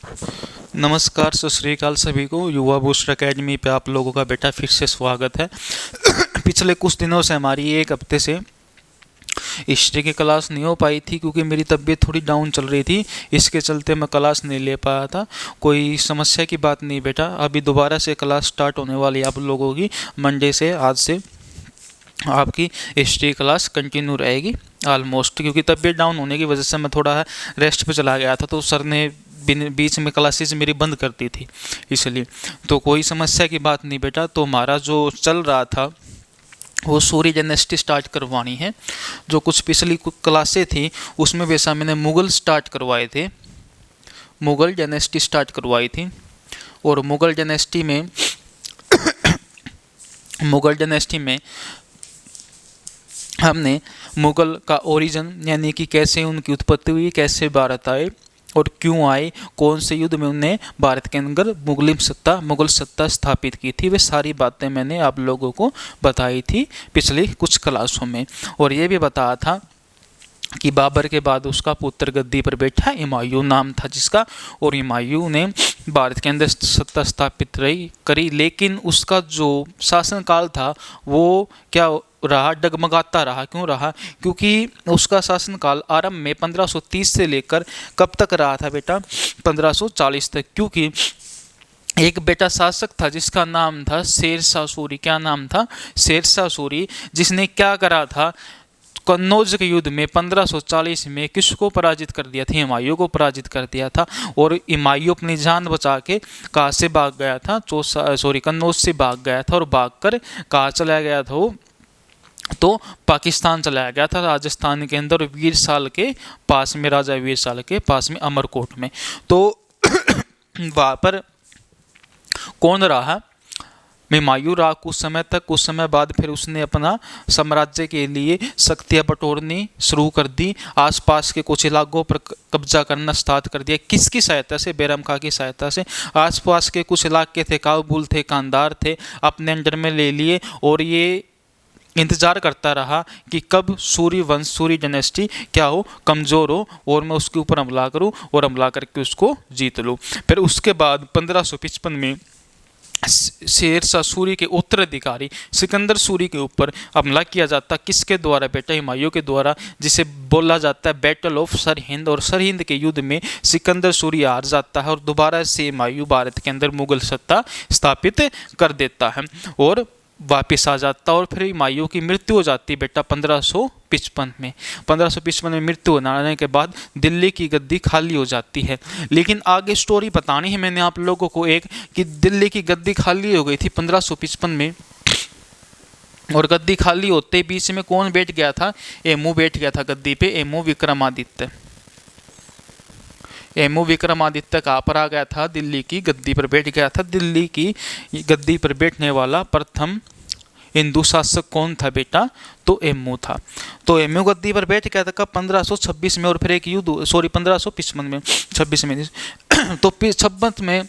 नमस्कार, सत श्री अकाल सभी को। युवा बूस्टर एकेडमी पे आप लोगों का बेटा फिर से स्वागत है। पिछले कुछ दिनों से हमारी एक हफ्ते से हिस्ट्री की क्लास नहीं हो पाई थी क्योंकि मेरी तबीयत थोड़ी डाउन चल रही थी। इसके चलते मैं क्लास नहीं ले पाया था। कोई समस्या की बात नहीं बेटा, अभी दोबारा से क्लास स्टार्ट होने वाली है आप लोगों की। मंडे से, आज से आपकी हिस्ट्री क्लास कंटिन्यू रहेगी ऑलमोस्ट, क्योंकि तबीयत डाउन होने की वजह से मैं थोड़ा रेस्ट पे चला गया था, तो सर ने बीच में क्लासेस मेरी बंद कर दी थी, इसलिए। तो कोई समस्या की बात नहीं बेटा। तो हमारा जो चल रहा था वो सूर्य डायनेस्टी स्टार्ट करवानी है। जो कुछ पिछली क्लासें थी उसमें वैसा मैंने मुगल स्टार्ट करवाए थे, मुगल डायनेस्टी स्टार्ट करवाई थी। और मुगल डायनेस्टी में मुगल डायनेस्टी में हमने मुगल का ओरिजिन, यानी कि कैसे उनकी उत्पत्ति हुई, कैसे भारत आए और क्यों आए, कौन से युद्ध में उन्हें भारत के अंदर मुगल सत्ता स्थापित की थी, वे सारी बातें मैंने आप लोगों को बताई थी पिछली कुछ क्लासों में। और ये भी बताया था कि बाबर के बाद उसका पुत्र गद्दी पर बैठा, हुमायूं नाम था जिसका। और हुमायूं ने भारत के अंदर सत्ता स्थापित करी, लेकिन उसका जो शासनकाल था वो क्या रहा, डगमगाता रहा। क्यों रहा? क्योंकि उसका शासनकाल आरंभ में 1530 से लेकर कब तक रहा था बेटा? 1540 तक। क्योंकि एक बेटा शासक था जिसका नाम था शेरशाह सूरी। क्या नाम था? शेरशाह सूरी, जिसने क्या करा था, कन्नौज के युद्ध में 1540 में किसको पराजित कर दिया था? हुमायूं को पराजित कर दिया था। और हुमायूं अपनी जान बचा के कहाँ से भाग गया था? कन्नौज से भाग गया था। और भागकर कहाँ चला गया था वो? तो पाकिस्तान चलाया गया था, राजस्थान के अंदर वीरसाल के पास में, राजा वीरसाल के पास में, अमरकोट में। तो वहाँ पर कौन रहा? हुमायूं रहा कुछ समय तक। कुछ समय बाद फिर उसने अपना साम्राज्य के लिए शक्तियाँ बटोरनी शुरू कर दी, आसपास के कुछ इलाकों पर कब्जा करना स्टार्ट कर दिया। किसकी सहायता से? बैरम खां की सहायता से। आसपास के कुछ इलाके थे, काबुल थे, कांधार थे, अपने अंडर में ले लिए। और ये इंतजार करता रहा कि कब सूर्य वंश, सूर्य डायनेस्टी क्या हो, कमज़ोर हो और मैं उसके ऊपर हमला करूं और हमला करके उसको जीत लूं। फिर उसके बाद 1555 में शेरशाह सूरी के उत्तराधिकारी सिकंदर सूरी के ऊपर हमला किया जाता। किसके द्वारा बेटा? हुमायूं के द्वारा, जिसे बोला जाता है बैटल ऑफ सरहिंद। और सरहिंद के युद्ध में सिकंदर सूरी हार जाता है और दोबारा से हुमायूं भारत के अंदर मुगल सत्ता स्थापित कर देता है और वापिस आ जाता। और फिर हुमायूं की मृत्यु हो जाती है बेटा 1555 में। 1555 में मृत्यु होने के बाद दिल्ली की गद्दी खाली हो जाती है। लेकिन आगे स्टोरी बतानी है मैंने आप लोगों को एक, कि दिल्ली की गद्दी खाली हो गई थी 1555 में। और गद्दी खाली होते बीच में कौन बैठ गया था? एमू बैठ गया था गद्दी पे, एमू विक्रमादित्य। एमू विक्रमादित्य कहाँ पर आ गया था? दिल्ली की गद्दी पर बैठ गया था। दिल्ली की गद्दी पर बैठने वाला प्रथम हिंदू शासक कौन था बेटा? तो एमू था। तो एमू गद्दी पर बैठ गया था कब? 1526 में। और फिर एक युद्ध, 1555 में, 26 में तो 56 में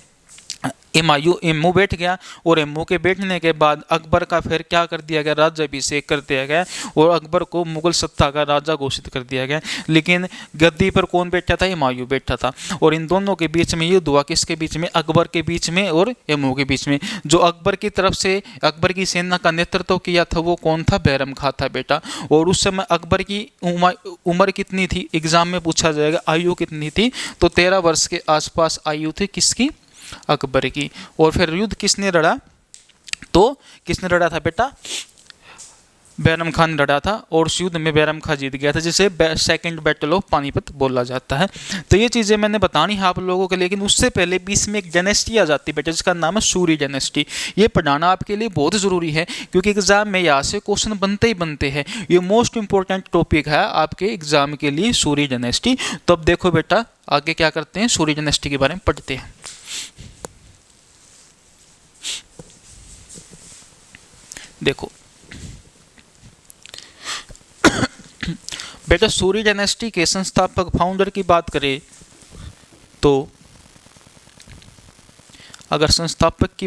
एमू बैठ गया। और एमू के बैठने के बाद अकबर का फिर क्या कर दिया गया? राज्याभिषेक कर दिया गया और अकबर को मुगल सत्ता का राजा घोषित कर दिया गया। लेकिन गद्दी पर कौन बैठा था? हुमायूं बैठा था। और इन दोनों के बीच में युद्ध हुआ। किसके बीच में? अकबर के बीच में और एमू के बीच में। जो अकबर की तरफ से अकबर की सेना का नेतृत्व किया था वो कौन था? बैरम खां था बेटा। और उस समय अकबर की उम्र कितनी थी? एग्जाम में पूछा जाएगा आयु कितनी थी? तो 13 वर्ष के आसपास आयु थी। किसकी? अकबर की। और फिर युद्ध किसने लड़ा? तो किसने लड़ा था बेटा? बैरम खान लड़ा था। और उस युद्ध में बैरम खान जीत गया था, जिसे सेकंड बैटल ऑफ पानीपत बोला जाता है। तो ये चीज़ें मैंने बतानी है आप लोगों के। लेकिन उससे पहले बीच में एक डायनेस्टी आ जाती है बेटा, जिसका नाम है सूर्य डायनेस्टी। ये पढ़ाना आपके लिए बहुत ज़रूरी है क्योंकि एग्जाम में यहाँ से क्वेश्चन बनते ही बनते हैं। ये मोस्ट इंपॉर्टेंट टॉपिक है आपके एग्जाम के लिए, सूर्य डायनेस्टी। तो अब देखो बेटा आगे क्या करते हैं, सूर्य डायनेस्टी के बारे में पढ़ते हैं। देखो बेटा, सूर्य डायनेस्टी के संस्थापक, फाउंडर की बात करें तो अगर संस्थापक की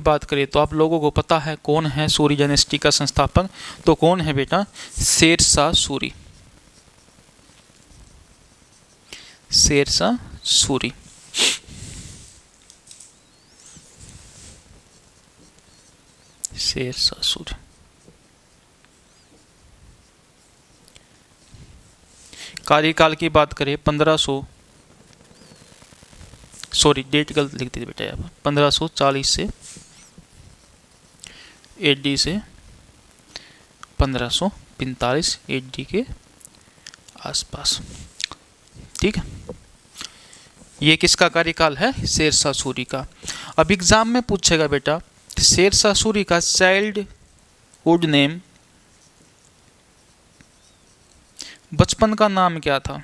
बात करें तो आप लोगों को पता है कौन है सूरी डायनेस्टी का संस्थापक? तो कौन है बेटा? शेरशाह सूरी। शेरशाह सूरी। शेरशाह सूरी। कार्यकाल की बात करें 1500, सॉरी डेट गलत लिख दी बेटा यहाँ 1540 से AD से 1545 AD के आसपास। ठीक है, ये किसका कार्यकाल है? शेरशाह सूरी का। अब एग्जाम में पूछेगा बेटा शेरशाह सूरी का चाइल्डहुड नेम, बचपन का नाम क्या था?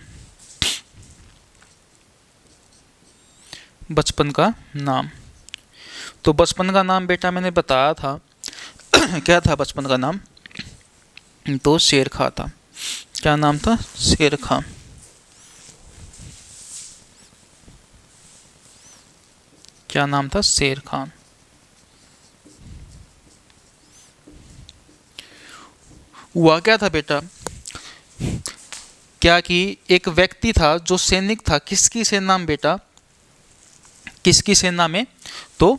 बचपन का नाम, तो बचपन का नाम बेटा मैंने बताया था क्या था बचपन का नाम? तो शेर खां था। क्या नाम था? शेर खां। क्या नाम था? शेर खान। हुआ क्या था बेटा, क्या कि एक व्यक्ति था जो सैनिक था, किसकी सेना में बेटा? किसकी सेना में? तो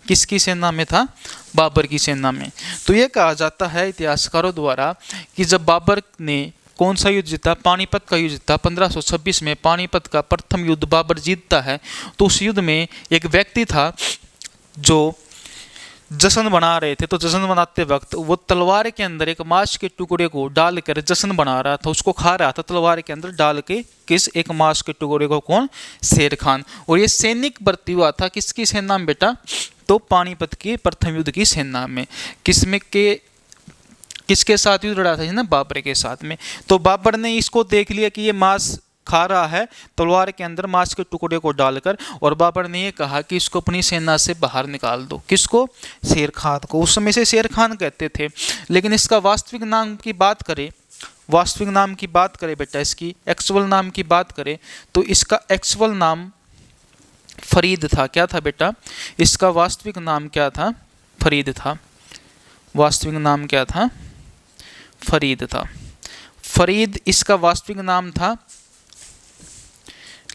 किसकी सेना में था? बाबर की सेना में। तो ये कहा जाता है इतिहासकारों द्वारा कि जब बाबर ने कौन सा युद्ध जीता? पानीपत का युद्ध जीता। 1526 में पानीपत का प्रथम युद्ध बाबर जीतता है। तो उस युद्ध में एक व्यक्ति था जो जश्न बना रहे थे। तो जश्न बनाते वक्त वो तलवार के अंदर एक मांस के टुकड़े को डालकर जश्न बना रहा था, उसको खा रहा था तलवार के अंदर डाल के। किस? एक मांस के टुकड़े को। कौन? शेर खान। और ये सैनिक भर्ती हुआ था किसकी सेना में बेटा? तो पानीपत के प्रथम युद्ध की सेना में। किसमें के किसके साथ युद्ध लड़ा था? ना बाबर के साथ में। तो बाबर ने इसको देख लिया कि ये मांस खा रहा है तलवार के अंदर मांस के टुकड़े को डालकर, और बाबर ने ये कहा कि इसको अपनी सेना से बाहर निकाल दो। किसको? शेर खान को। उस समय से शेर खान कहते थे। लेकिन इसका वास्तविक नाम की बात करें, वास्तविक नाम की बात करें बेटा, इसकी एक्चुअल नाम की बात करें तो इसका एक्चुअल नाम फरीद था। क्या था बेटा? इसका वास्तविक नाम क्या था? फरीद था। वास्तविक नाम क्या था? फरीद था। फरीद इसका वास्तविक नाम था,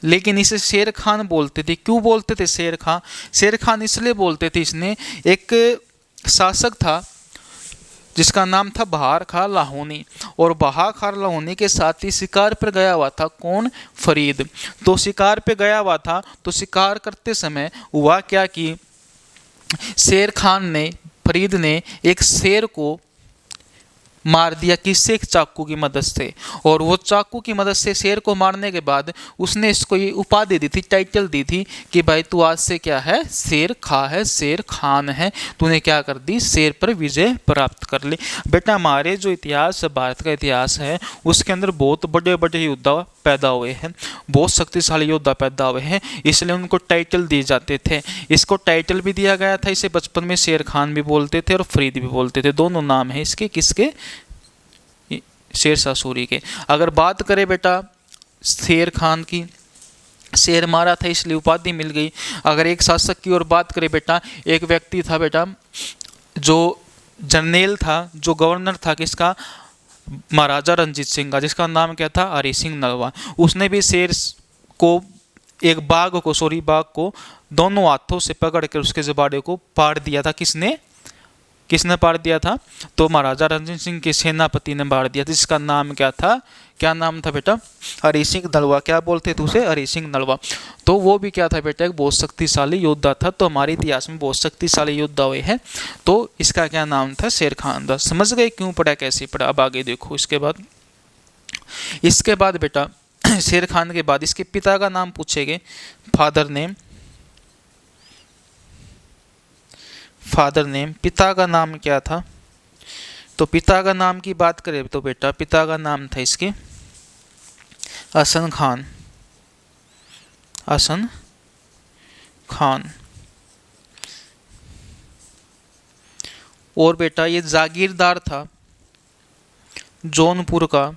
लेकिन इसे शेर खान बोलते थे। क्यों बोलते थे शेर खान? शेर खान इसलिए बोलते थे, इसने एक शासक था जिसका नाम था बहार खां लाहौनी, और बहार खां लाहौनी के साथ ही शिकार पर गया हुआ था। कौन? फरीद। तो शिकार पे गया हुआ था, तो शिकार करते समय हुआ क्या कि शेर खान ने, फरीद ने एक शेर को मार दिया। किससे? एक चाकू की मदद से। और वो चाकू की मदद से शेर को मारने के बाद उसने इसको ये उपाधि दी थी, टाइटल दी थी कि भाई तू आज से क्या है? शेर खां है, शेर खान है। तूने क्या कर दी? शेर पर विजय प्राप्त कर ली। बेटा हमारे जो इतिहास, भारत का इतिहास है, उसके अंदर बहुत बड़े बड़े योद्धा पैदा हुए हैं, बहुत शक्तिशाली योद्धा पैदा हुए हैं, इसलिए उनको टाइटल दिए जाते थे। इसको टाइटल भी दिया गया था। इसे बचपन में शेर खान भी बोलते थे और फरीद भी बोलते थे। दोनों नाम है इसके। किसके? शेरशाह सूरी के। अगर बात करें बेटा शेर खान की, शेर मारा था इसलिए उपाधि मिल गई। अगर एक शासक की और बात करें बेटा, एक व्यक्ति था बेटा जो जनरल था, जो गवर्नर था किसका? महाराजा रंजीत सिंह का, जिसका नाम क्या था? हरि सिंह नलवा। उसने भी शेर को, एक बाघ को, सॉरी बाघ को दोनों हाथों से पकड़कर उसके जबाड़े को पाड़ दिया था। किसने? किसने पाड़ दिया था? तो महाराजा रंजीत सिंह के सेनापति ने पाड़ दिया था, जिसका नाम क्या था? क्या नाम था बेटा? हरि सिंह नलवा। क्या बोलते थे उसे? हरि सिंह नलवा। तो वो भी क्या था बेटा? एक बहुत शक्तिशाली योद्धा था। तो हमारे इतिहास में बहुत शक्तिशाली योद्धा हुए हैं। तो इसका क्या नाम था? शेर खान था। समझ गए क्यों पढ़ा, कैसे पढ़ा? अब आगे देखो। इसके बाद बेटा शेर खान के बाद इसके पिता का नाम पूछेंगे। फादर नेम, फादर नेम, पिता का नाम क्या था? तो पिता का नाम की बात करें तो बेटा पिता का नाम था इसके हसन खान। हसन खान। और बेटा ये जागीरदार था जौनपुर का।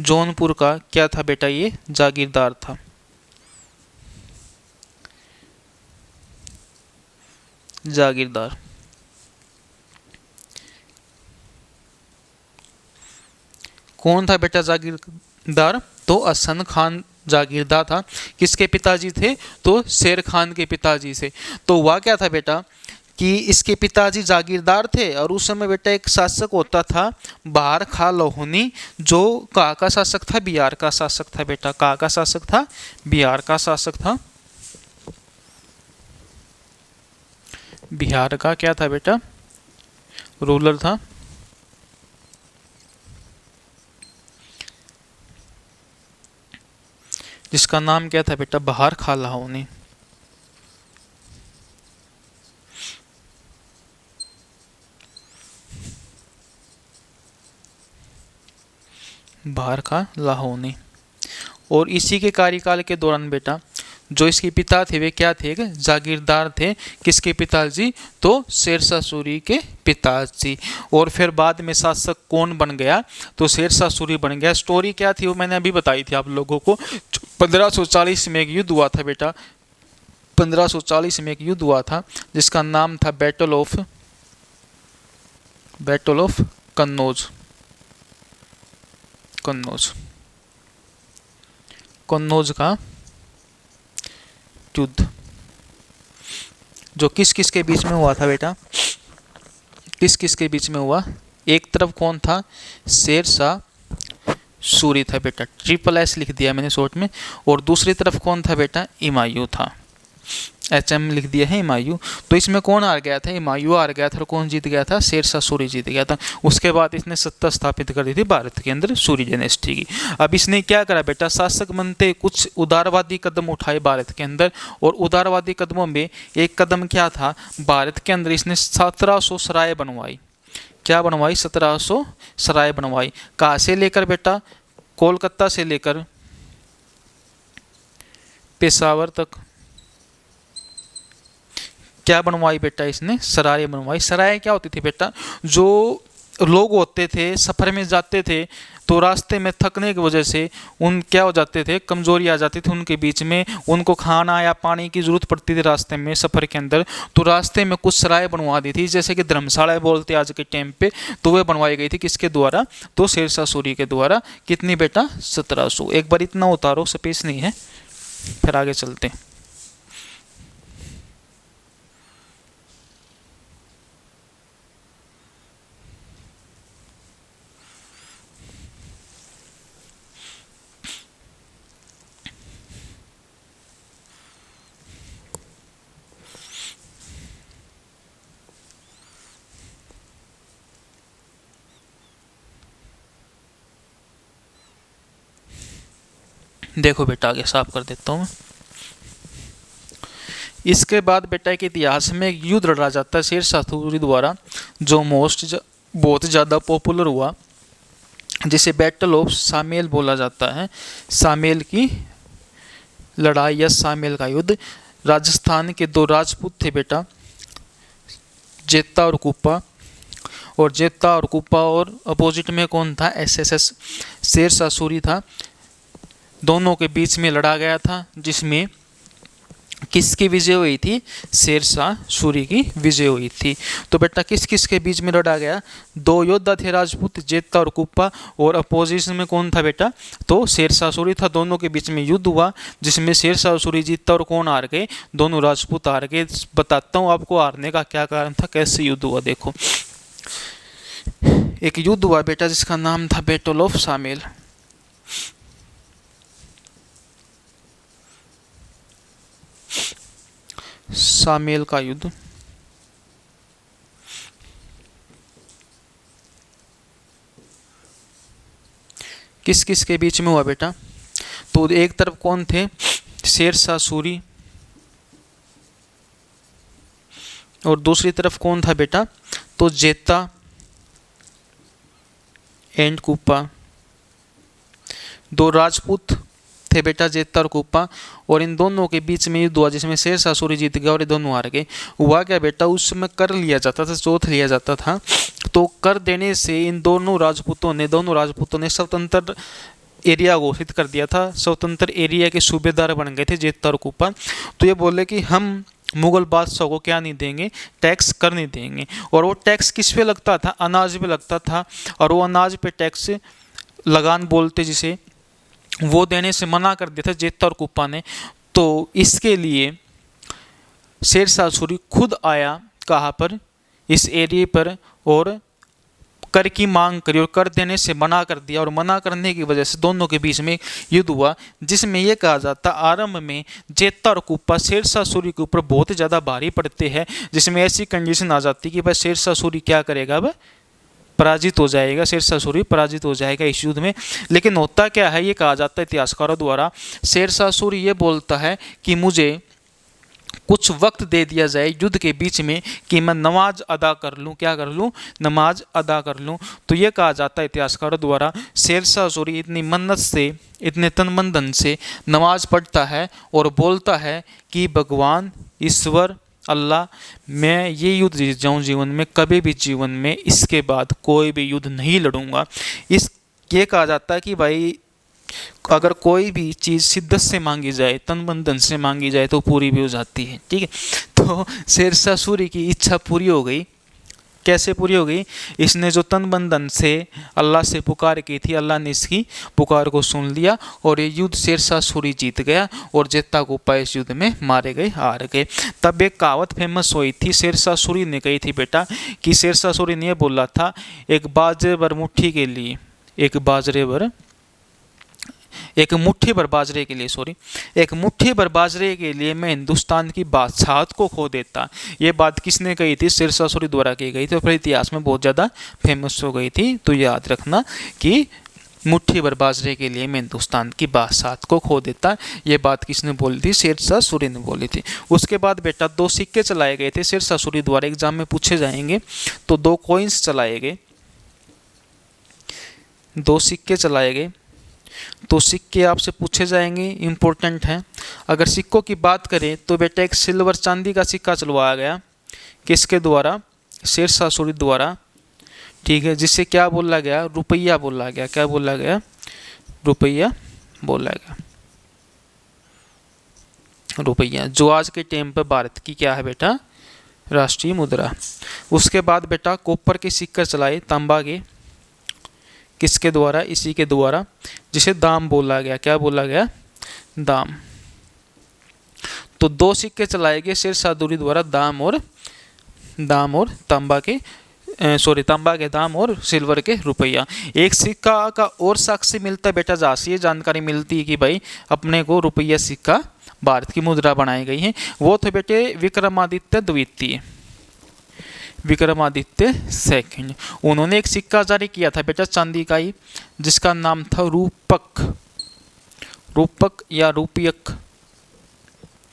जौनपुर का क्या था बेटा? ये जागीरदार था। जागीरदार। कौन था बेटा जागीरदार? तो हसन खान जागीरदार था। किसके पिताजी थे? तो शेर खान के पिताजी से। तो हुआ क्या था बेटा कि इसके पिताजी जागीरदार थे और उस समय बेटा एक शासक होता था बहार खां लोहानी, जो कहाँ का शासक था? बिहार का शासक था बेटा। कहाँ का शासक था? बिहार का शासक था। बिहार का क्या था बेटा? रूलर था। जिसका नाम क्या था बेटा? बहार खां लोहानी। बहार खां लोहानी। और इसी के कार्यकाल के दौरान बेटा जो इसके पिता थे वे क्या थे? जागीरदार थे। किसके पिताजी? तो शेरशाह सूरी के पिताजी। और फिर बाद में शासक कौन बन गया? तो शेरशाह सूरी बन गया। स्टोरी क्या थी वो मैंने अभी बताई थी आप लोगों को। 1540 में एक युद्ध हुआ था बेटा। 1540 में एक युद्ध हुआ था जिसका नाम था बैटल ऑफ कन्नौज। कन्नौज का युद्ध जो किस किस के बीच में हुआ था बेटा? किस किस के बीच में हुआ? एक तरफ कौन था? शेरशाह सूरी था बेटा, SSS लिख दिया मैंने शॉर्ट में। और दूसरी तरफ कौन था बेटा? हुमायूं था, HM लिख दिया है हुमायूं। तो इसमें कौन हार गया था? हुमायूं हार गया था। और कौन जीत गया था? शेरशाह सूरी जीत गया था। उसके बाद इसने सत्ता स्थापित कर दी थी भारत के अंदर सूरी डायनेस्टी की। अब इसने क्या करा बेटा? शासक बनते कुछ उदारवादी कदम उठाए भारत के अंदर। और उदारवादी कदमों में एक कदम क्या था? भारत के अंदर इसने 1700 सराय बनवाई। क्या बनवाई? 1700 सराय बनवाई। कहाँ से लेकर बेटा? कोलकाता से लेकर पेशावर तक। क्या बनवाई बेटा? इसने सराय बनवाई। सराय क्या होती थी बेटा? जो लोग होते थे सफ़र में जाते थे तो रास्ते में थकने की वजह से उन क्या हो जाते थे? कमजोरी आ जाती थी उनके बीच में। उनको खाना या पानी की ज़रूरत पड़ती थी रास्ते में, सफ़र के अंदर। तो रास्ते में कुछ सराय बनवा दी थी, जैसे कि धर्मशाला बोलते आज के टाइम पे। तो वह बनवाई गई थी किसके द्वारा? तो शेरशाह सूरी के द्वारा। कितनी बेटा? 1700। एक बार इतना उतारो, स्पेस नहीं है, फिर आगे चलते हैं। देखो बेटा आगे साफ कर देता हूँ। इसके बाद बेटा के इतिहास में एक युद्ध लड़ा जाता है शेरशाह सूरी द्वारा, जो बहुत ज़्यादा पॉपुलर हुआ, जिसे बैटल ऑफ सामेल बोला जाता है। सामेल की लड़ाई या सामेल का युद्ध। राजस्थान के दो राजपूत थे बेटा, जेता और कुप्पा। और जेता और कुप्पा और अपोजिट में कौन था? SSS शेरशाह सूरी था। दोनों के बीच में लड़ा गया था, जिसमें किसकी विजय हुई थी? शेरशाह सूरी की विजय हुई थी। तो बेटा किस किस के बीच में लड़ा गया? दो योद्धा थे राजपूत, जेता और कुप्पा। और अपोजिशन में कौन था बेटा? तो शेरशाह सूरी था। दोनों के बीच में युद्ध हुआ जिसमें शेरशाह सूरी जीता और कौन हार गए? दोनों राजपूत हार गए। बताता हूँ आपको हारने का क्या कारण था, कैसे युद्ध हुआ। देखो एक युद्ध हुआ बेटा जिसका नाम था बैटल ऑफ सामेल। सामेल का युद्ध। किस किस के बीच में हुआ बेटा? तो एक तरफ कौन थे? शेरशाह सूरी। और दूसरी तरफ कौन था बेटा? तो जेता एंड कुप्पा। दो राजपूत थे बेटा, जेता और कुप्पा। और इन दोनों के बीच में युद्ध हुआ जिसमें शेरशाह सूरी जीत गया और ये दोनों हार गए। हुआ क्या बेटा? उस समय कर लिया जाता था, चौथ लिया जाता था। तो कर देने से इन दोनों राजपूतों ने स्वतंत्र एरिया घोषित कर दिया था। स्वतंत्र एरिया के सूबेदार बन गए थे जेता और कुप्पा। तो ये बोले कि हम मुगल बादशाह को क्या नहीं देंगे? टैक्स कर नहीं देंगे। और वो टैक्स किस पे लगता था? अनाज पे लगता था। और वो अनाज पे टैक्स लगान बोलते जिसे, वो देने से मना कर दिया था जेता और कुप्पा ने। तो इसके लिए शेरशाह सूरी खुद आया कहाँ पर, इस एरिया पर, और कर की मांग करी और कर देने से मना कर दिया। और मना करने की वजह से दोनों के बीच में युद्ध हुआ, जिसमें यह कहा जाता आरंभ में जेता और कुप्पा शेरशाह सूरी के ऊपर बहुत ज़्यादा भारी पड़ते हैं, जिसमें ऐसी कंडीशन आ जाती कि भाई शेरशाह सूरी क्या करेगा, अब पराजित हो जाएगा, शेरशाह सूरी पराजित हो जाएगा इस युद्ध में। लेकिन होता क्या है, ये कहा जाता है इतिहासकारों द्वारा, शेरशाह सूरी ये बोलता है कि मुझे कुछ वक्त दे दिया जाए युद्ध के बीच में कि मैं नमाज अदा कर लूँ, क्या कर लूँ, नमाज अदा कर लूँ। तो ये कहा जाता है इतिहासकारों द्वारा, शेरशाह सूरी इतनी मन्नत से, इतने तन मन धन से नमाज पढ़ता है और बोलता है कि भगवान ईश्वर अल्लाह, मैं ये युद्ध जीत जाऊँ जीवन में, कभी भी जीवन में इसके बाद कोई भी युद्ध नहीं लड़ूंगा। इस ये कहा जाता है कि भाई अगर कोई भी चीज़ शिद्दत से मांगी जाए, तन मन धन से मांगी जाए, तो पूरी भी हो जाती है। ठीक है, तो शेरशाह सूरी की इच्छा पूरी हो गई। कैसे पूरी हो गई, इसने जो तन मन धन से अल्लाह से पुकार की थी, अल्लाह ने इसकी पुकार को सुन लिया और ये युद्ध शेरशाह सूरी जीत गया और जेता कुप्पा इस युद्ध में मारे गए, हार गए। तब एक कहावत फेमस हुई थी, शेरशाह सूरी ने कही थी बेटा, कि शेरशाह सूरी ने यह बोला था, एक बाजरे भर मुट्ठी के लिए, एक मुट्ठी भर बाजरे के लिए, एक मुट्ठी भर बाजरे के लिए मैं हिंदुस्तान की बादशाहत को खो देता। ये बात किसने कही थी, शेरशाह सूरी द्वारा की गई थी और फिर इतिहास में बहुत ज़्यादा फेमस हो गई थी। तो याद रखना कि मुट्ठी भर बाजरे के लिए मैं हिंदुस्तान की बादशाहत को खो देता, ये बात किसने बोली थी, शेरशाह सूरी ने बोली थी। उसके बाद बेटा 2 सिक्के चलाए गए थे शेरशाह सूरी द्वारा, एग्जाम में पूछे जाएंगे। तो 2 कॉइन्स चलाए गए, 2 सिक्के चलाए गए। तो सिक्के आपसे पूछे जाएंगे, इम्पोर्टेंट हैं। अगर सिक्कों की बात करें तो बेटा एक सिल्वर चांदी का सिक्का चलवाया गया, किसके द्वारा, शेरशाह सूरी द्वारा। ठीक है, जिसे क्या बोला गया, रुपया बोला गया। क्या बोला गया, रुपया बोला गया, रुपया, जो आज के टाइम पर भारत की क्या है बेटा, राष्ट्रीय मुद्रा। उसके बाद बेटा कॉपर के सिक्के चलाए, तांबा के, किसके द्वारा, इसी के द्वारा, जिसे दाम बोला गया। क्या बोला गया, दाम। तो 2 सिक्के चलाए गए शेरशाह सूरी द्वारा, दाम और तांबा के, तांबा के दाम और सिल्वर के रुपया। एक सिक्का का और साक्ष्य मिलता है बेटा, जहाँ से ये जानकारी मिलती है कि भाई अपने को रुपया सिक्का भारत की मुद्रा बनाई गई है, वो थे बेटे विक्रमादित्य द्वितीय, विक्रमादित्य सेकंड। उन्होंने एक सिक्का जारी किया था बेटा चांदी का ही, जिसका नाम था रूपक या रूपयक।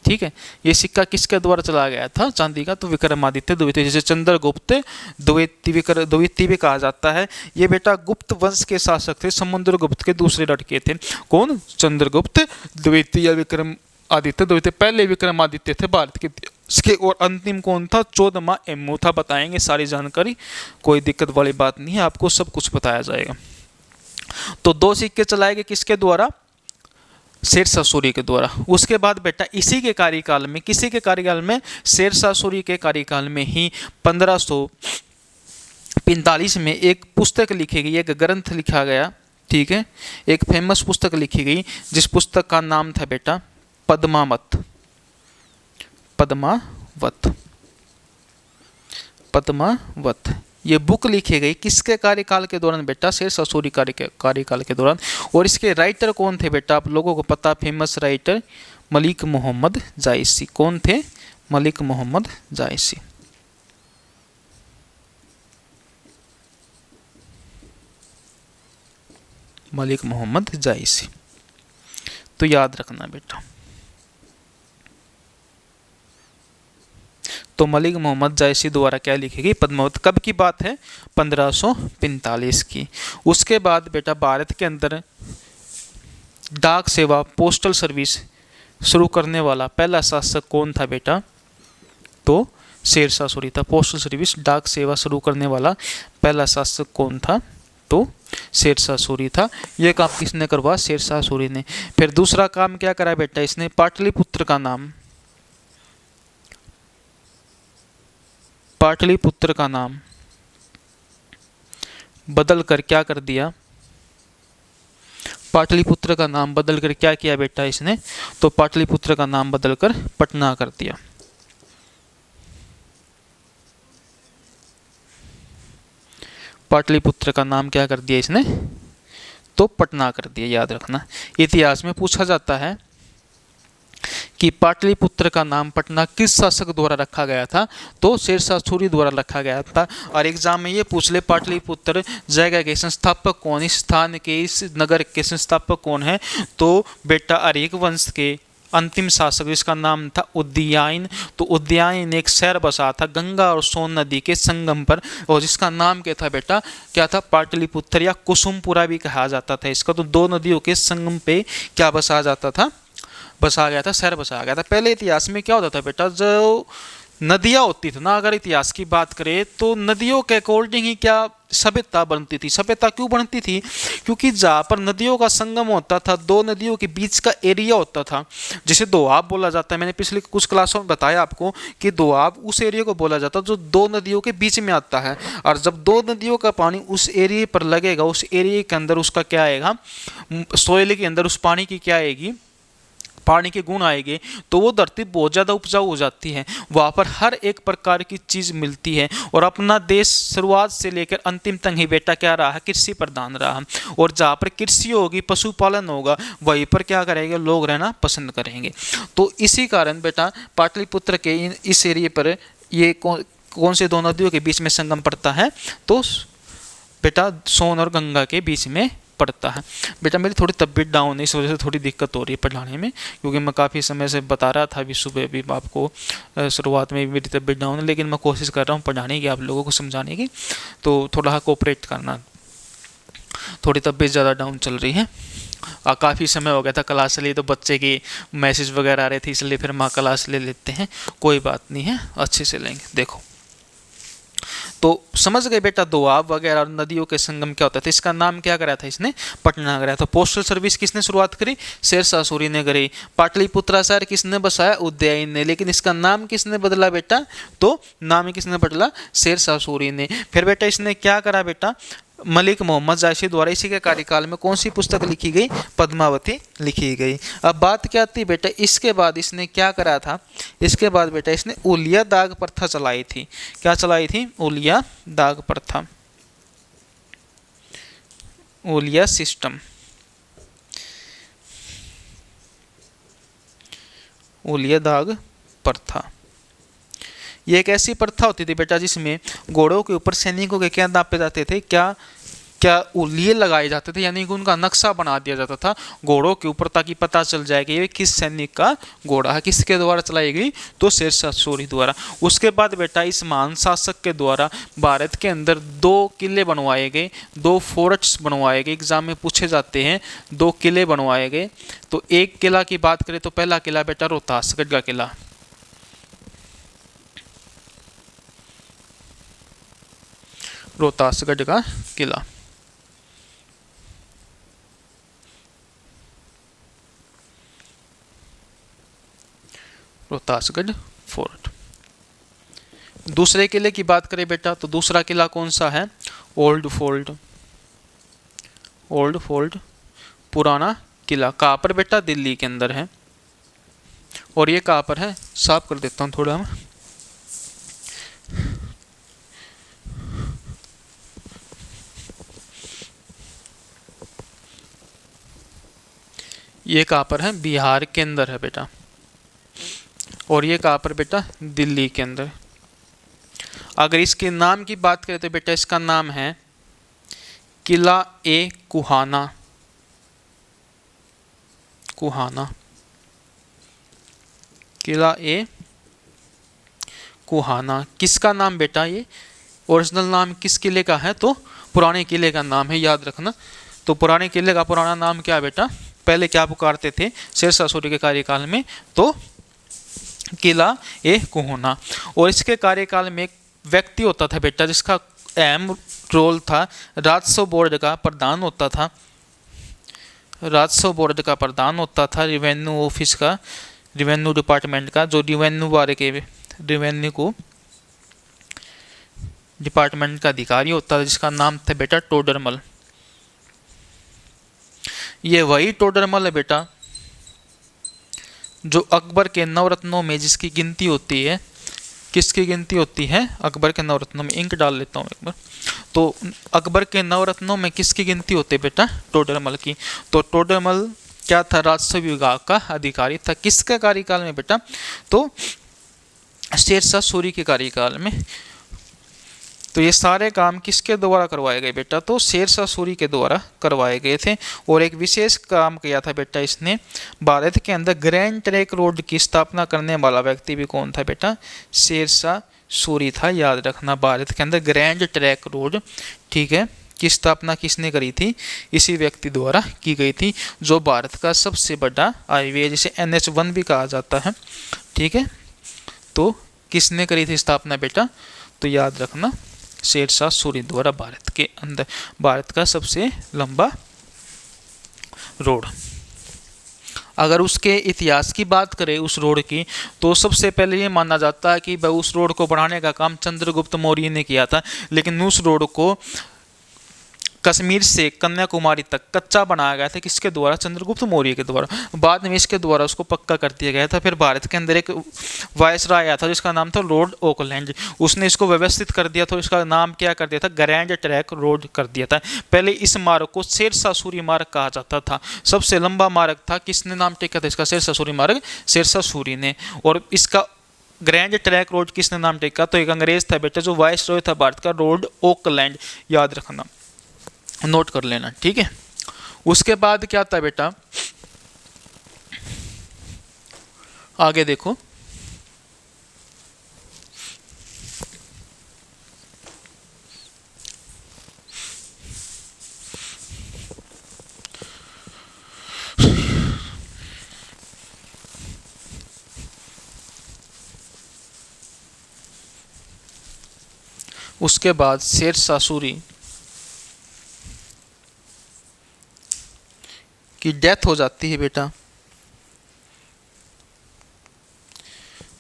ठीक है, ये सिक्का किसके द्वारा चला गया था, चांदी का, तो विक्रमादित्य द्वितीय, जिसे चंद्रगुप्त द्वितीय भी कहा जाता है। ये बेटा गुप्त वंश के शासक थे, समुद्रगुप्त के दूसरे लड़के थे। कौन, चंद्रगुप्त द्वितीय, विक्रमादित्य द्वितीय। पहले विक्रमादित्य थे भारत के इसके, और अंतिम कौन था, 14वां एम्मू था। बताएंगे सारी जानकारी, कोई दिक्कत वाली बात नहीं है, आपको सब कुछ बताया जाएगा। तो 2 सिक्के चलाए गए किसके द्वारा, शेरशाह सूरी के द्वारा। उसके बाद बेटा इसी के कार्यकाल में, किसी के कार्यकाल में, शेरशाह सूरी के कार्यकाल में ही 1545 में एक पुस्तक लिखी गई, एक ग्रंथ लिखा गया। ठीक है, एक फेमस पुस्तक लिखी गई, जिस पुस्तक का नाम था बेटा पद्मावत। ये बुक लिखी गई किसके कार्यकाल के दौरान बेटा, शेरशाह सूरी कार्यकाल के दौरान। और इसके राइटर कौन थे बेटा, आप लोगों को पता, फेमस राइटर मलिक मोहम्मद जायसी। कौन थे, मलिक मोहम्मद जायसी। मलिक मोहम्मद जायसी, तो याद रखना बेटा। तो मलिक मोहम्मद जायसी द्वारा क्या लिखी गई, पद्मावत। कब की बात है, 1545 की। उसके बाद बेटा भारत के अंदर डाक सेवा, पोस्टल सर्विस शुरू करने वाला पहला शासक कौन था बेटा, तो शेरशाह सूरी था। पोस्टल सर्विस, डाक सेवा शुरू करने वाला पहला शासक कौन था, तो शेरशाह सूरी था। यह काम किसने करवा, शेरशाह सूरी ने। फिर दूसरा काम क्या करा बेटा इसने, पाटलिपुत्र का नाम बदल कर क्या कर दिया, पाटलिपुत्र का नाम बदलकर क्या किया बेटा इसने, तो पाटलिपुत्र का नाम बदलकर पटना कर दिया। पाटलिपुत्र का नाम क्या कर दिया इसने, तो पटना कर दिया, याद रखना। इतिहास में पूछा जाता है कि पाटलिपुत्र का नाम पटना किस शासक द्वारा रखा गया था, तो शेरशाह सूरी द्वारा रखा गया था। और एग्जाम में ये पूछ ले पाटलिपुत्र जगह के संस्थापक कौन, इस स्थान के, इस नगर के संस्थापक कौन है, तो बेटा अरेक वंश के अंतिम शासक जिसका नाम था उदयायन। तो उदयायन ने एक शहर बसा था गंगा और सोन नदी के संगम पर, और जिसका नाम क्या था बेटा, क्या था, पाटलिपुत्र या कुसुमपुरा भी कहा जाता था इसका। तो दो नदियों के संगम पे क्या बसा जाता था, बसा गया था, शहर बसा गया था। पहले इतिहास में क्या होता था बेटा, जो नदियाँ होती थी ना, अगर इतिहास की बात करें तो नदियों के अकॉर्डिंग ही क्या सभ्यता बनती थी। सभ्यता क्यों बनती थी, क्योंकि जहाँ पर नदियों का संगम होता था, दो नदियों के बीच का एरिया होता था, जिसे दोआब बोला जाता है। मैंने पिछले कुछ क्लासों में बताया आपको कि दोआब उस एरिया को बोला जाता है जो दो नदियों के बीच में आता है। और जब दो नदियों का पानी उस एरिया पर लगेगा, उस एरिया के अंदर उसका क्या आएगा, सोइल के अंदर उस पानी की क्या आएगी, पानी के गुण आएंगे, तो वो धरती बहुत ज़्यादा उपजाऊ हो जाती है, वहाँ पर हर एक प्रकार की चीज़ मिलती है। और अपना देश शुरुआत से लेकर अंतिम तक ही बेटा क्या रहा, कृषि प्रधान रहा। और जहाँ पर कृषि होगी, पशुपालन होगा, वहीं पर क्या करेंगे, लोग रहना पसंद करेंगे। तो इसी कारण बेटा पाटलिपुत्र के इस एरिए पर ये कौन से दो नदियों के बीच में संगम पड़ता है, तो बेटा सोन और गंगा के बीच में पड़ता है। बेटा मेरी थोड़ी तबीयत डाउन है, इस वजह से थोड़ी दिक्कत हो रही है पढ़ाने में, क्योंकि मैं काफ़ी समय से बता रहा था, अभी सुबह भी आपको शुरुआत में मेरी तबीयत डाउन है, लेकिन मैं कोशिश कर रहा हूँ पढ़ाने की, आप लोगों को समझाने की, तो थोड़ा कोऑपरेट करना। थोड़ी तबीयत ज़्यादा डाउन चल रही है, काफ़ी समय हो गया था क्लास लिए, तो बच्चे की मैसेज वगैरह आ रहे थे, इसलिए फिर माँ क्लास ले लेते हैं, कोई बात नहीं है, अच्छे से लेंगे। देखो तो समझ गए बेटा, दोआब वगैरह और नदियों के संगम क्या होता था, इसका नाम क्या कराया था इसने, पटना कराया था। पोस्टल सर्विस किसने शुरुआत करी, शेरशाह सूरी ने करी। पाटलिपुत्रा शहर किसने बसाया, उदयन ने। लेकिन इसका नाम किसने बदला बेटा, तो नाम किसने बदला, शेरशाह सूरी ने। फिर बेटा इसने क्या करा बेटा, मलिक मोहम्मद जायसी द्वारा इसी के कार्यकाल में कौन सी पुस्तक लिखी गई, पद्मावती लिखी गई। अब बात क्या आती बेटा, इसके बाद इसने क्या करा था, इसके बाद बेटा इसने ओलिया दाग प्रथा चलाई थी। क्या चलाई थी, ओलिया दाग प्रथा, ओलिया सिस्टम, ओलिया दाग प्रथा। ये एक ऐसी प्रथा होती थी बेटा जिसमें घोड़ों के ऊपर सैनिकों के क्या नापे जाते थे, क्या क्या उलिये लगाए जाते थे, यानी कि उनका नक्शा बना दिया जाता था घोड़ों के ऊपर, ताकि पता चल जाए कि ये किस सैनिक का घोड़ा है। किसके द्वारा चलाई गई, तो शेरशाह सूरी द्वारा। उसके बाद बेटा इस महान शासक के द्वारा भारत के अंदर दो किले बनवाए गए, दो फोर्ट्स बनवाए गए, एग्जाम में पूछे जाते हैं, दो किले बनवाए गए। तो एक किला की बात करें तो पहला किला बेटा रोहतासगढ़ का किला, रोहतासगढ़ का किला। रोहतासगढ़ फोर्ट। दूसरे किले की बात करें बेटा तो दूसरा किला कौन सा है, ओल्ड फोर्ट, ओल्ड फोर्ट पुराना किला। कहाँ पर बेटा, दिल्ली के अंदर है। और ये कहाँ पर है, साफ कर देता हूँ थोड़ा मैं, ये कहाँ पर है, बिहार के अंदर है बेटा। और ये कहाँ पर बेटा, दिल्ली के अंदर। अगर इसके नाम की बात करें तो बेटा इसका नाम है किला ए कुहाना, कुहाना, किला ए कुहाना। किसका नाम बेटा, ये ओरिजिनल नाम किस किले का है, तो पुराने किले का नाम है, याद रखना। तो पुराने किले का पुराना नाम क्या है बेटा, पहले क्या पुकारते थे शेरशाह सूरी के कार्यकाल में, तो किला ए कुहाना। और इसके कार्यकाल में एक व्यक्ति होता था बेटा जिसका अहम रोल था, राजस्व बोर्ड का प्रधान होता था, राजस्व बोर्ड का प्रधान होता था, रिवेन्यू ऑफिस का, रिवेन्यू डिपार्टमेंट का, जो रिवेन्यू बारे के रिवेन्यू को डिपार्टमेंट का अधिकारी होता था, जिसका नाम था बेटा टोडरमल। ये वही टोडरमल है बेटा जो अकबर के नवरत्नों में जिसकी गिनती होती है, किसकी गिनती होती है? अकबर के नवरत्नों में। इंक डाल लेता हूँ एक बार। तो अकबर के नवरत्नों में किसकी गिनती होती है बेटा? टोडरमल की। तो टोडरमल क्या था? राजस्व विभाग का अधिकारी था। किसके कार्यकाल में बेटा? तो शेरशाह सूरी के कार्यकाल में। तो ये सारे काम किसके द्वारा करवाए गए बेटा? तो शेरशाह सूरी के द्वारा करवाए गए थे। और एक विशेष काम किया था बेटा इसने, भारत के अंदर ग्रैंड ट्रैंक रोड की स्थापना करने वाला व्यक्ति भी कौन था बेटा? शेरशाह सूरी था। याद रखना, भारत के अंदर ग्रैंड ट्रैंक रोड, ठीक है, की स्थापना किसने करी थी? इसी व्यक्ति द्वारा की गई थी, जो भारत का सबसे बड़ा हाईवे, जिसे NH1 भी कहा जाता है, ठीक है। तो किसने करी थी स्थापना बेटा? तो याद रखना, शेरशाह सूरी द्वारा भारत के अंदर, भारत का सबसे लंबा रोड। अगर उसके इतिहास की बात करें उस रोड की, तो सबसे पहले ये माना जाता है कि उस रोड को बढ़ाने का काम चंद्रगुप्त मौर्य ने किया था। लेकिन उस रोड को कश्मीर से कन्याकुमारी तक कच्चा बनाया गया था, किसके द्वारा? चंद्रगुप्त मौर्य के द्वारा। बाद में इसके द्वारा उसको पक्का कर दिया गया था। फिर भारत के अंदर एक वायसराय आया था जिसका नाम था लॉर्ड ऑकलैंड, उसने इसको व्यवस्थित कर दिया था। इसका नाम क्या कर दिया था? ग्रैंड ट्रैंक रोड कर दिया था। पहले इस मार्ग को शेरशाह सूरी मार्ग कहा जाता था। सबसे लंबा मार्ग था, किसने नाम टेका था इसका? शेरशाह सूरी मार्ग, शेरशाह सूरी ने। और इसका ग्रैंड ट्रैंक रोड किसने नाम टेका? तो एक अंग्रेज था बेटा जो वायसराय था भारत का, लॉर्ड ऑकलैंड। याद रखना, नोट कर लेना, ठीक है। उसके बाद क्या था बेटा? आगे देखो, उसके बाद शेरशाह सूरी की डेथ हो जाती है बेटा।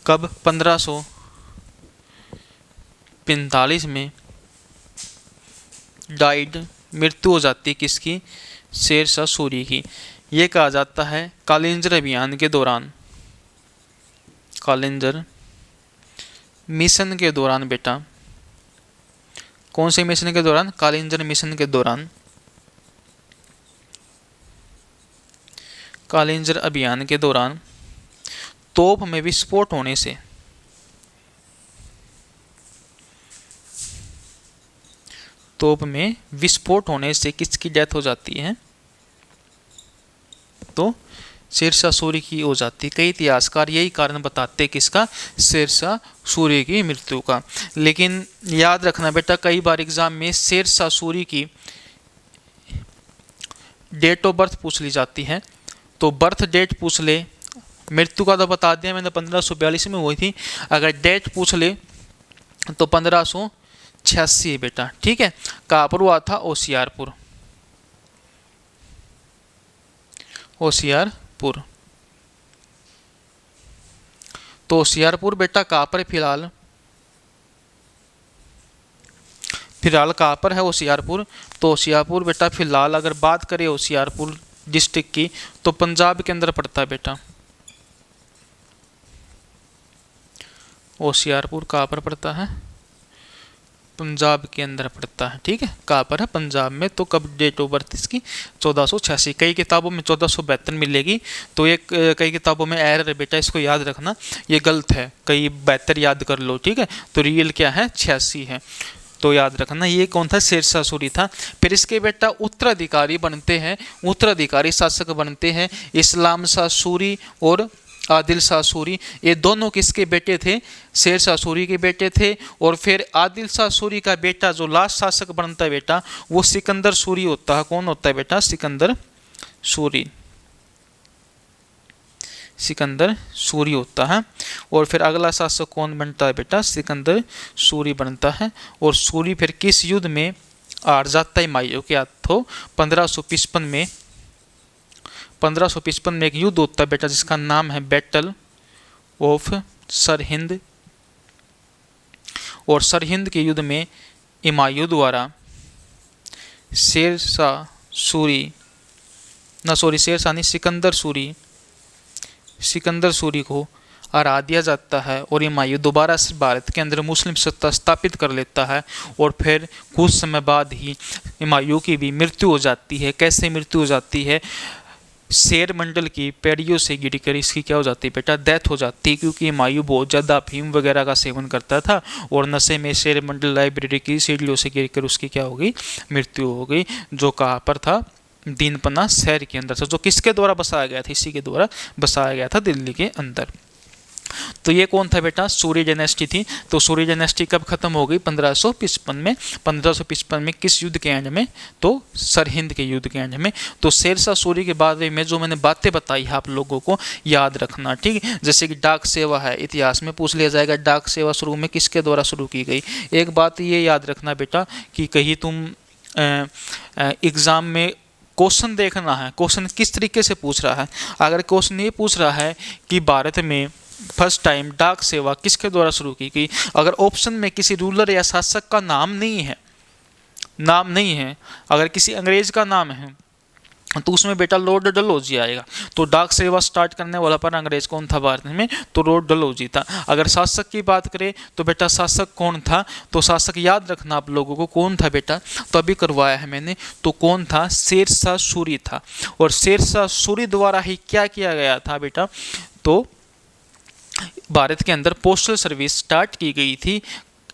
कब? 1545 में डाइड, मृत्यु हो जाती है किसकी? शेरशाह सूरी की। ये कहा जाता है कालिंजर अभियान के दौरान, कालिंजर मिशन के दौरान बेटा। कौन से मिशन के दौरान? कालिंजर मिशन के दौरान, कालिंजर अभियान के दौरान तोप में विस्फोट होने से, तोप में विस्फोट होने से किसकी डेथ हो जाती है? तो शेरशाह सूरी की हो जाती है। कई इतिहासकार यही कारण बताते हैं किसका? शेरशाह सूरी की मृत्यु का। लेकिन याद रखना बेटा, कई बार एग्जाम में शेरशाह सूरी की डेट ऑफ बर्थ पूछ ली जाती है। तो बर्थ डेट पूछ ले, मृत्यु का तो बता दिया मैंने 1542 में हुई थी। अगर डेट पूछ ले तो 1586 है बेटा, ठीक है। कहाँ पर हुआ था? होशियारपुर, होशियारपुर। तो होशियारपुर बेटा कहाँ पर है फिलहाल? फिलहाल कहाँ पर है होशियारपुर? तो होशियारपुर बेटा फिलहाल अगर बात करें होशियारपुर डिस्ट्रिक्ट की, तो पंजाब के अंदर पड़ता है बेटा। होशियारपुर कहाँ पर पड़ता है? पंजाब के अंदर पड़ता है, ठीक है। कहाँ पर है? पंजाब में। तो कब डेट ऑफ बर्थ इसकी? 1486। कई किताबों में 1472 मिलेगी, तो एक कई किताबों में एरर है बेटा, इसको याद रखना, ये गलत है। कई 72 याद कर लो, ठीक है। तो रियल क्या है? 86 है। तो याद रखना, ये कौन था? शेरशाह सूरी था। फिर इसके बेटा उत्तराधिकारी बनते हैं, उत्तराधिकारी शासक बनते हैं इस्लाम शाह सूरी और आदिल शाह सूरी। ये दोनों किसके बेटे थे? शेरशाह सूरी के बेटे थे। और फिर आदिल शाह सूरी का बेटा जो लास्ट शासक बनता है बेटा, वो सिकंदर सूरी होता है। कौन होता है बेटा? सिकंदर सूरी, सिकंदर सूरी होता है। और फिर अगला शासक कौन बनता है बेटा? सिकंदर सूरी बनता है। और सूरी फिर किस युद्ध में हार जाता है हुमायूं के हाथों? 1555 में, 1555 में एक युद्ध होता है बेटा जिसका नाम है बैटल ऑफ सरहिंद। और सरहिंद के युद्ध में हुमायूं द्वारा शेरशाह सूरी ना सॉरी शेरशाह नहीं, सिकंदर सूरी को हरा दिया जाता है और हुमायूं दोबारा से भारत के अंदर मुस्लिम सत्ता स्थापित कर लेता है। और फिर कुछ समय बाद ही हुमायूं की भी मृत्यु हो जाती है। कैसे मृत्यु हो जाती है? शेर मंडल की पेड़ियों से गिरकर इसकी क्या हो जाती है बेटा? डेथ हो जाती है, क्योंकि हुमायूं बहुत ज़्यादा अफीम वगैरह का सेवन करता था और नशे में शेर मंडल लाइब्रेरी की सीढ़ियों से गिरकर उसकी क्या हो गई? मृत्यु हो गई। जो कहाँ पर था? दीनपना शहर के अंदर था, जो किसके द्वारा बसाया गया था? इसी के द्वारा बसाया गया था, दिल्ली के अंदर। तो ये कौन था बेटा? सूर्य डायनेस्टी थी। तो सूर्य डायनेस्टी कब खत्म हो गई? 1555 में। 1555 में किस युद्ध के एंड में? तो सरहिंद के युद्ध के एंड में। तो शेरशाह सूरी के बारे में जो मैंने बातें बताई है आप लोगों को याद रखना, ठीक है। जैसे कि डाक सेवा है, इतिहास में पूछ लिया जाएगा डाक सेवा शुरू में किसके द्वारा शुरू की गई। एक बात ये याद रखना बेटा कि कहीं तुम एग्जाम में क्वेश्चन देखना है, क्वेश्चन किस तरीके से पूछ रहा है। अगर क्वेश्चन ये पूछ रहा है कि भारत में फर्स्ट टाइम डाक सेवा किसके द्वारा शुरू की गई, अगर ऑप्शन में किसी रूलर या शासक का नाम नहीं है, अगर किसी अंग्रेज का नाम है तो उसमें बेटा लॉर्ड डलहौजी आएगा। तो डाक सेवा स्टार्ट करने वाला पर अंग्रेज कौन था भारत में? तो लॉर्ड डलहौजी था। अगर शासक की बात करें तो बेटा शासक कौन था? तो शासक याद रखना आप लोगों को कौन था बेटा, तो अभी करवाया है मैंने। तो कौन था? शेरशाह सूरी था। और शेरशाह सूरी द्वारा ही क्या किया गया था बेटा? तो भारत के अंदर पोस्टल सर्विस स्टार्ट की गई थी,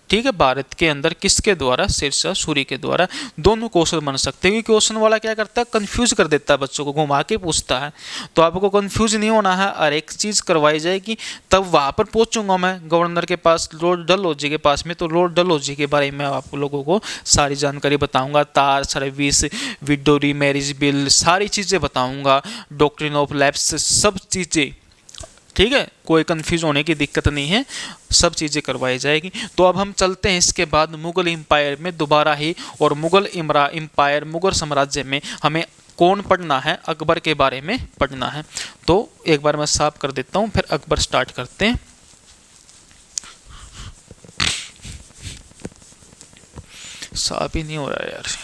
ठीक है। भारत के अंदर किसके द्वारा? शेरशाह सूरी के द्वारा। दोनों क्वेश्चन बन सकते हैं, क्योंकि क्वेश्चन वाला क्या करता है? कंफ्यूज कर देता है, बच्चों को घुमा के पूछता है। तो आपको कंफ्यूज नहीं होना है, हर एक चीज़ करवाई जाएगी। तब वहाँ पर पहुँचूंगा मैं गवर्नर के पास, लॉर्ड डलहौजी के पास में, तो लॉर्ड डलहौजी के बारे में आप लोगों को सारी जानकारी बताऊँगा। तार सर्विस, विडो रीमैरिज बिल, सारी चीज़ें बताऊँगा। डॉक्ट्रिन ऑफ लैप्स, सब चीज़ें, ठीक है। कोई कंफ्यूज होने की दिक्कत नहीं है, सब चीज़ें करवाई जाएगी। तो अब हम चलते हैं इसके बाद मुगल एम्पायर में दोबारा ही। और मुगल एम्पायर, मुगल साम्राज्य में हमें कौन पढ़ना है? अकबर के बारे में पढ़ना है। तो एक बार मैं साफ कर देता हूँ, फिर अकबर स्टार्ट करते हैं। साफ ही नहीं हो रहा है यार।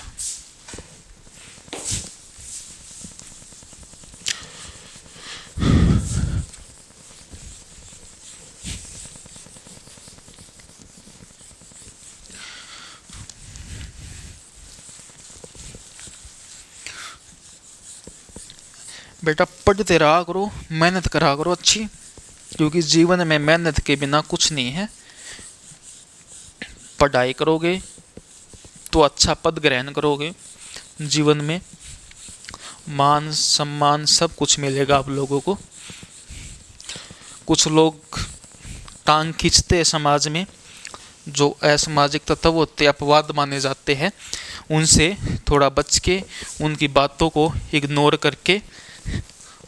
बेटा पढ़ते रहा करो, मेहनत करा करो अच्छी, क्योंकि जीवन में मेहनत के बिना कुछ नहीं है। पढ़ाई करोगे तो अच्छा पद ग्रहण करोगे, जीवन में मान सम्मान सब कुछ मिलेगा आप लोगों को। कुछ लोग टांग खींचते हैं समाज में, जो असामाजिक तत्व होते अपवाद माने जाते हैं, उनसे थोड़ा बच के, उनकी बातों को इग्नोर करके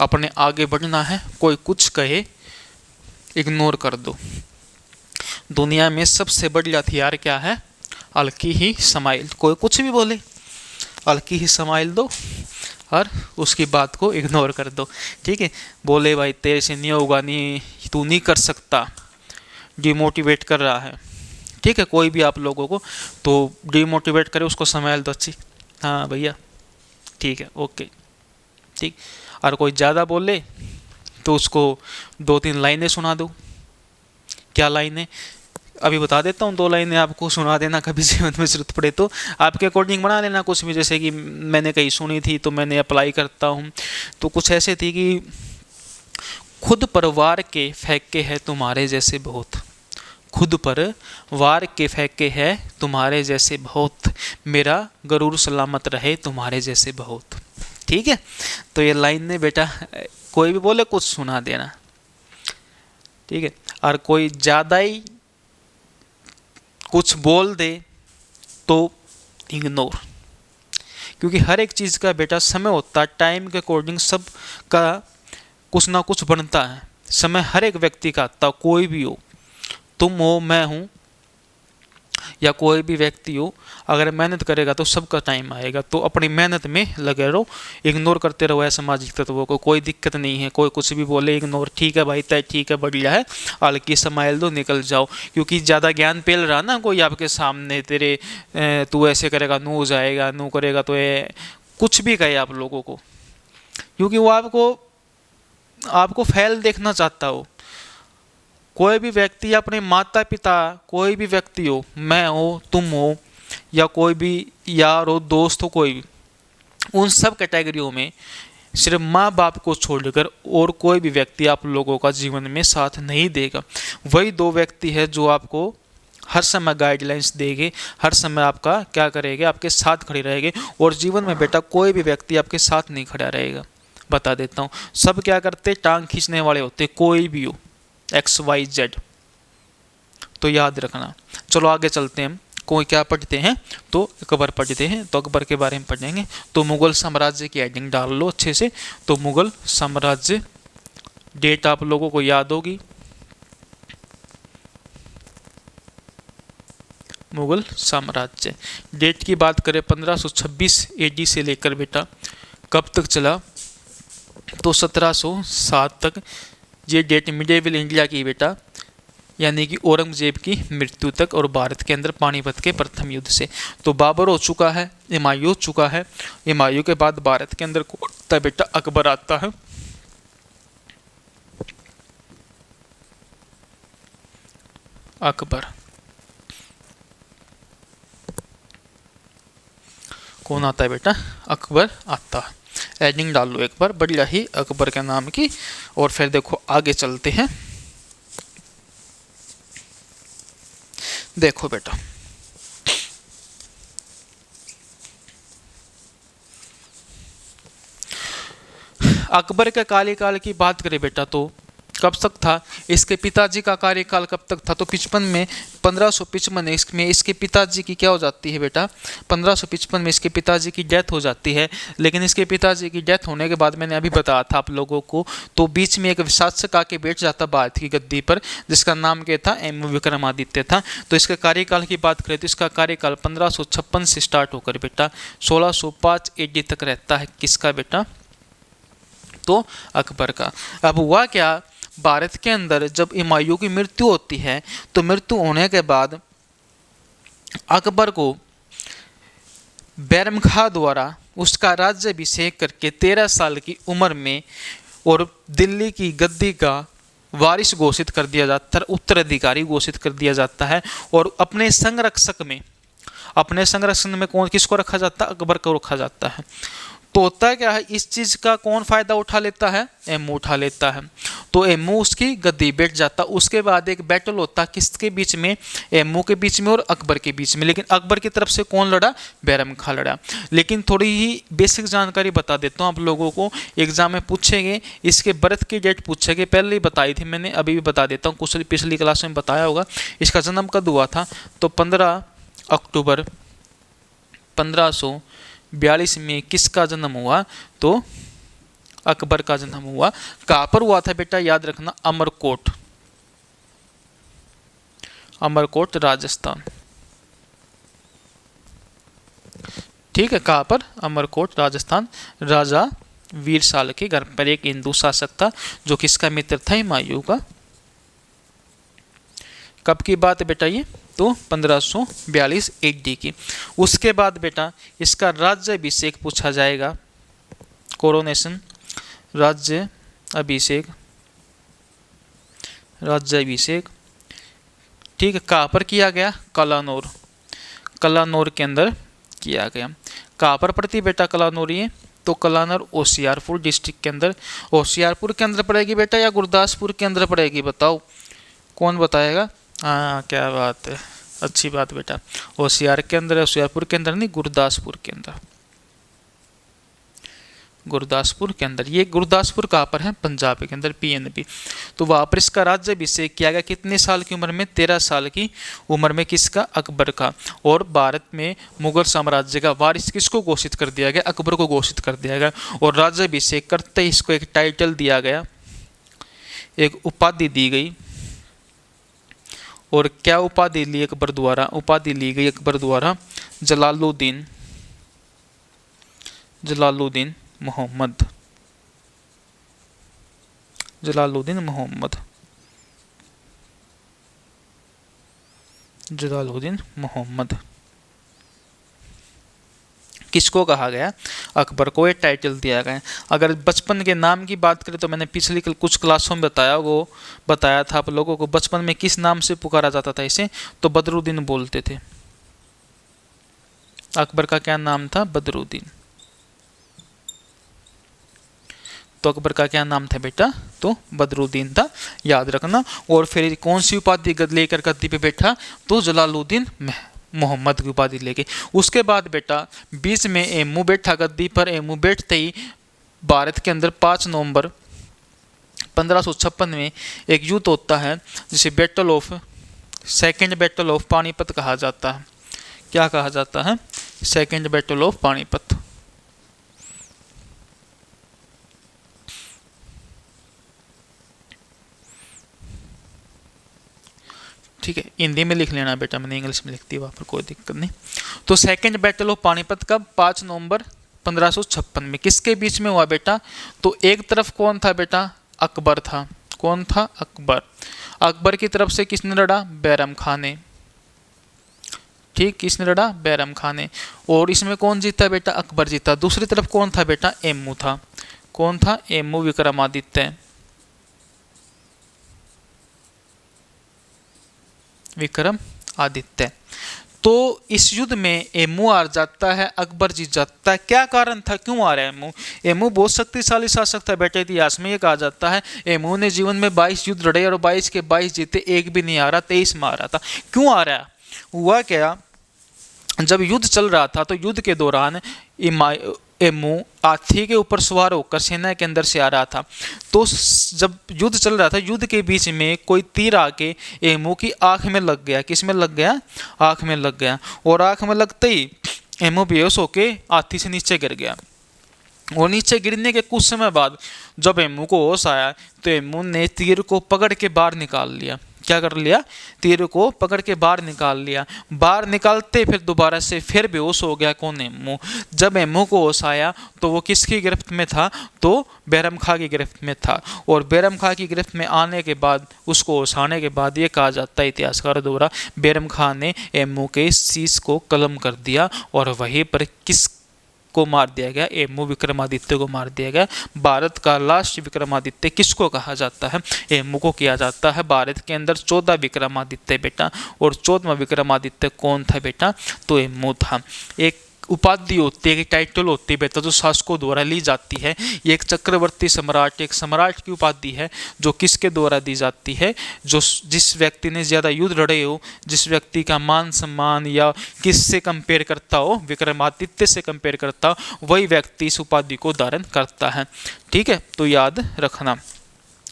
अपने आगे बढ़ना है। कोई कुछ कहे इग्नोर कर दो। दुनिया में सबसे बड़ी हथियार क्या है? हल्की ही स्माइल। कोई कुछ भी बोले, हल्की ही स्माइल दो और उसकी बात को इग्नोर कर दो, ठीक है। बोले भाई तेरे से नहीं होगा, नहीं तू नहीं कर सकता, डिमोटिवेट कर रहा है, ठीक है। कोई भी आप लोगों को तो डिमोटिवेट करे, उसको स्माइल दो अच्छी, हाँ भैया ठीक है, ओके, ठीक। और कोई ज़्यादा बोले तो उसको 2-3 लाइनें सुना दो। क्या लाइनें? अभी बता देता हूँ, 2 लाइनें आपको सुना देना, कभी जीवन में जरूरत पड़े तो आपके अकॉर्डिंग बना लेना कुछ भी। जैसे कि मैंने कहीं सुनी थी तो मैंने अप्लाई करता हूँ, तो कुछ ऐसे थी कि खुद पर वार के फेंके है तुम्हारे जैसे बहुत, खुद पर वार के फेंके है तुम्हारे जैसे बहुत, मेरा गरूर सलामत रहे तुम्हारे जैसे बहुत, ठीक है। तो ये लाइन ने बेटा कोई भी बोले कुछ सुना देना, ठीक है। और कोई ज़्यादा ही कुछ बोल दे तो इग्नोर, क्योंकि हर एक चीज़ का बेटा समय होता है, टाइम के अकॉर्डिंग सब का कुछ ना कुछ बनता है। समय हर एक व्यक्ति का आता, कोई भी हो, तुम हो, मैं हूँ, या कोई भी व्यक्ति हो, अगर मेहनत करेगा तो सबका टाइम आएगा। तो अपनी मेहनत में लगे रहो, इग्नोर करते रहो सामाजिक तत्वों को, कोई दिक्कत नहीं है। कोई कुछ भी बोले इग्नोर, ठीक है भाई तय, ठीक है बढ़िया है, हल्की स्माइल दो, निकल जाओ। क्योंकि ज़्यादा ज्ञान पेल रहा ना कोई आपके सामने, तेरे तू ऐसे करेगा नू जाएगा, नू करेगा तो ये कुछ भी कहे आप लोगों को, क्योंकि वो आपको फेल देखना चाहता हो। कोई भी व्यक्ति अपने माता पिता, कोई भी व्यक्ति हो, मैं हो, तुम हो, या कोई भी यार हो, दोस्त हो, कोई भी, उन सब कैटेगरियों में सिर्फ माँ बाप को छोड़कर और कोई भी व्यक्ति आप लोगों का जीवन में साथ नहीं देगा। वही दो व्यक्ति है जो आपको हर समय गाइडलाइंस देंगे, हर समय आपका क्या करेंगे, आपके साथ खड़े रहेंगे। और जीवन में बेटा कोई भी व्यक्ति आपके साथ नहीं खड़ा रहेगा, बता देता हूँ। सब क्या करते, टांग खींचने वाले होते, कोई भी हो, XYZ, तो याद रखना। चलो आगे चलते हैं, हम कोई क्या पढ़ते हैं, तो अकबर पढ़ते हैं। तो अकबर के बारे में पढ़ेंगे। तो मुगल साम्राज्य की हेडिंग डाल लो अच्छे से। तो मुगल साम्राज्य, डेट आप लोगों को याद होगी, मुगल साम्राज्य डेट की बात करें 1526 AD से लेकर बेटा कब तक चला, तो 1707 तक। ये डेट मिडेवल इंडिया की बेटा, यानी कि औरंगजेब की मृत्यु तक, और भारत के अंदर पानीपत के प्रथम युद्ध से। तो बाबर हो चुका है, हुमायूं हो चुका है। हुमायूं के बाद भारत के अंदर कौन आता है बेटा, अकबर आता है। अकबर कौन आता है बेटा, अकबर आता है। एडिंग डाल लो एक बार, बढ़िया ही अकबर के नाम की। और फिर देखो आगे चलते हैं। देखो बेटा, अकबर के कार्यकाल की बात करें बेटा तो कब तक था, इसके पिताजी का कार्यकाल कब तक था, तो 55 में, 1555 में इसके पिताजी की क्या हो जाती है बेटा, 1555 में इसके पिताजी की डेथ हो जाती है। लेकिन इसके पिताजी की डेथ होने के बाद मैंने अभी बताया था आप लोगों को, तो बीच में एक शासक आके बैठ जाता भारत की गद्दी पर, जिसका नाम क्या था, M विक्रमादित्य था। तो इसके कार्यकाल की बात करें तो इसका कार्यकाल 1556 से स्टार्ट होकर बेटा 1605 AD तक रहता है। किसका बेटा, तो अकबर का। अब हुआ क्या, भारत के अंदर जब हुमायूं की मृत्यु होती है, तो मृत्यु होने के बाद अकबर को बैरम खां द्वारा उसका राज्याभिषेक करके 13 साल की उम्र में और दिल्ली की गद्दी का वारिस घोषित कर दिया जाता है, उत्तराधिकारी घोषित कर दिया जाता है। और अपने संरक्षक में कौन, किसको रखा जाता है, अकबर को रखा जाता है। तो होता क्या है, इस चीज का कौन फायदा उठा लेता है, एमू उठा लेता है। तो एमू उसकी गद्दी बैठ जाता। उसके बाद एक बैटल होता किसके बीच में, एमू के बीच में और अकबर के बीच में। लेकिन अकबर की तरफ से कौन लड़ा, बैरम खां लड़ा। लेकिन थोड़ी ही बेसिक जानकारी बता देता हूँ आप लोगों को, एग्जाम में पूछेंगे। इसके बर्थ की डेट पूछेंगे, पहले ही बताई थी मैंने, अभी भी बता देता हूँ, कुछ पिछली क्लास में बताया होगा। इसका जन्म कब हुआ था, तो 15 अक्टूबर 1542 में किसका जन्म हुआ, तो अकबर का जन्म हुआ। कहाँ पर हुआ था बेटा, याद रखना, अमरकोट, अमरकोट राजस्थान। ठीक है, कहाँ पर, अमरकोट राजस्थान। राजा वीरसाल के घर पर एक हिंदू शासक था जो किसका मित्र था, हुमायूं का। कब की बात है बेटा ये, तो 1542 AD की। उसके बाद बेटा इसका राज्याभिषेक पूछा जाएगा, कोरोनेशन, राज्याभिषेक, राज्याभिषेक। ठीक है, कहाँ पर किया गया, कलानौर, कलानौर के अंदर किया गया। कहाँ पर पड़ती बेटा कलानौर, ये तो कलानौर होशियारपुर डिस्ट्रिक्ट के अंदर। होशियारपुर के अंदर पड़ेगी बेटा या गुरदासपुर के अंदर पड़ेगी, बताओ कौन बताएगा। हाँ क्या बात है, अच्छी बात बेटा, होशियार के अंदर, होशियारपुर के अंदर नहीं, गुरदासपुर के अंदर, गुरदासपुर के अंदर। ये गुरदासपुर कहाँ पर है, पंजाब के अंदर, PNB। तो वहाँ पर इसका राज्याभिषेक किया गया कितने साल की उम्र में, 13 साल की उम्र में, किसका, अकबर का। और भारत में मुगल साम्राज्य का वारिस किसको घोषित कर दिया गया, अकबर को घोषित कर दिया गया। और राज्याभिषेक करते ही इसको एक टाइटल दिया गया, एक उपाधि दी गई। और क्या उपाधि ली अकबर द्वारा, उपाधि ली गई अकबर द्वारा जलालुद्दीन, जलालुद्दीन मोहम्मद, जलालुद्दीन मोहम्मद, जलालुद्दीन मोहम्मद। किसको कहा गया? अकबर को ये टाइटल दिया गया। अगर बचपन के नाम की बात करें तो मैंने पिछली कुछ क्लासों में बताया था आप लोगों को, बचपन में किस नाम से पुकारा जाता था इसे? तो बदरुद्दीन बोलते थे। अकबर का क्या नाम था? बदरुद्दीन। तो अकबर का क्या नाम था बेटा? तो बदरुद्दीन था, याद रखना। और फिर कौन सी उपाधि लेकर गद्दी पे बैठा? तो जलालुद्दीन मोहम्मद की उपाधि लेके। उसके बाद बेटा बीच में एमू बैठा गद्दी पर। एमू बैठते ही भारत के अंदर 5 नवंबर 1556 में एक युद्ध होता है जिसे सेकेंड बैटल ऑफ पानीपत कहा जाता है। क्या कहा जाता है? Second battle of Panipat. ठीक है, हिंदी में लिख लेना बेटा, मैंने इंग्लिश में लिख दी, वहाँ पर कोई दिक्कत नहीं। तो सेकेंड बैटल ऑफ पानीपत कब? 5 नवंबर 1556 में। किसके बीच में हुआ बेटा? तो एक तरफ कौन था बेटा? अकबर था। कौन था? अकबर। अकबर की तरफ से किसने लड़ा? बैरम खान ने। ठीक, किसने लड़ा? बैरम खान ने। और इसमें कौन जीता बेटा? अकबर जीता। दूसरी तरफ कौन था बेटा? एमू था। कौन था? एमू विक्रमादित्य। विक्रमादित्य। तो इस युद्ध में एमू हार जाता है, अकबर जीत जाता है। क्या कारण था? क्यों हारा एमू? एमू बहुत शक्तिशाली शासक था बेटे, इतिहास में ये कहा जाता है। एमू ने जीवन में 22 युद्ध लड़े और 22 के 22 जीते, एक भी नहीं हारा, 23 में हारा था। क्यों हारा? हुआ क्या, जब युद्ध चल रहा था तो युद्ध के दौरान एमू हाथी के ऊपर सवार होकर सेना के अंदर से आ रहा था। तो जब युद्ध चल रहा था, युद्ध के बीच में कोई तीर आके एमू की आंख में लग गया। किस में लग गया? आंख में लग गया। और आंख में लगते ही एमू बेहोश होके हाथी से नीचे गिर गया। और नीचे गिरने के कुछ समय बाद जब एमू को होश आया तो एमू ने तीर को पकड़ के बाहर निकाल लिया। क्या कर लिया? तीर को पकड़ के बाहर निकाल लिया। बाहर निकालते फिर दोबारा से फिर बेहोश हो गया। कौन? एमू। जब एमू को होश आया तो वो किसकी गिरफ्त में था? तो बैरम खां की गिरफ्त में था। और बैरम खां की गिरफ्त में आने के बाद, उसको होश आने के बाद ये कहा जाता है इतिहासकारों द्वारा, बैरम खां ने एमू के शीश को कलम कर दिया और वहीं पर किस को मार दिया गया? एमू विक्रमादित्य को मार दिया गया। भारत का लास्ट विक्रमादित्य किसको कहा जाता है? एमू को किया जाता है। भारत के अंदर 14 विक्रमादित्य बेटा, और 14वां विक्रमादित्य कौन था बेटा? तो एमू था। एक उपाधि होती है, एक टाइटल होती है बेटा, जो शासकों द्वारा ली जाती है। ये एक चक्रवर्ती सम्राट, एक सम्राट की उपाधि है जो किसके द्वारा दी जाती है? जो जिस व्यक्ति ने ज़्यादा युद्ध लड़े हो, जिस व्यक्ति का मान सम्मान या किससे कंपेयर करता हो, विक्रमादित्य से कंपेयर करता हो, वही व्यक्ति इस उपाधि को धारण करता है। ठीक है, तो याद रखना।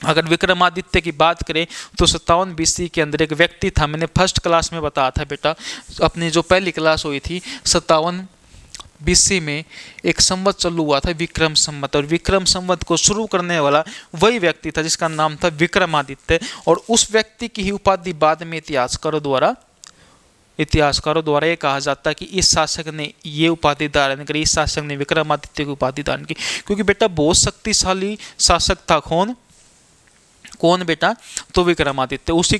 अगर विक्रमादित्य की बात करें तो 57 BC के अंदर एक व्यक्ति था। मैंने फर्स्ट क्लास में बताया था बेटा, अपनी जो पहली क्लास हुई थी 57 BC में एक संवत चालू हुआ था, विक्रम संवत। और विक्रम संवत को शुरू करने वाला वही व्यक्ति था जिसका नाम था विक्रमादित्य। और उस व्यक्ति की ही उपाधि बाद में इतिहासकारों द्वारा ये कहा जाता है कि इस शासक ने ये उपाधि धारण करी, इस शासक ने विक्रमादित्य की उपाधि धारण की, क्योंकि बेटा बहुत शक्तिशाली शासक था। कौन बेटा? तो विक्रमादित्य। उसी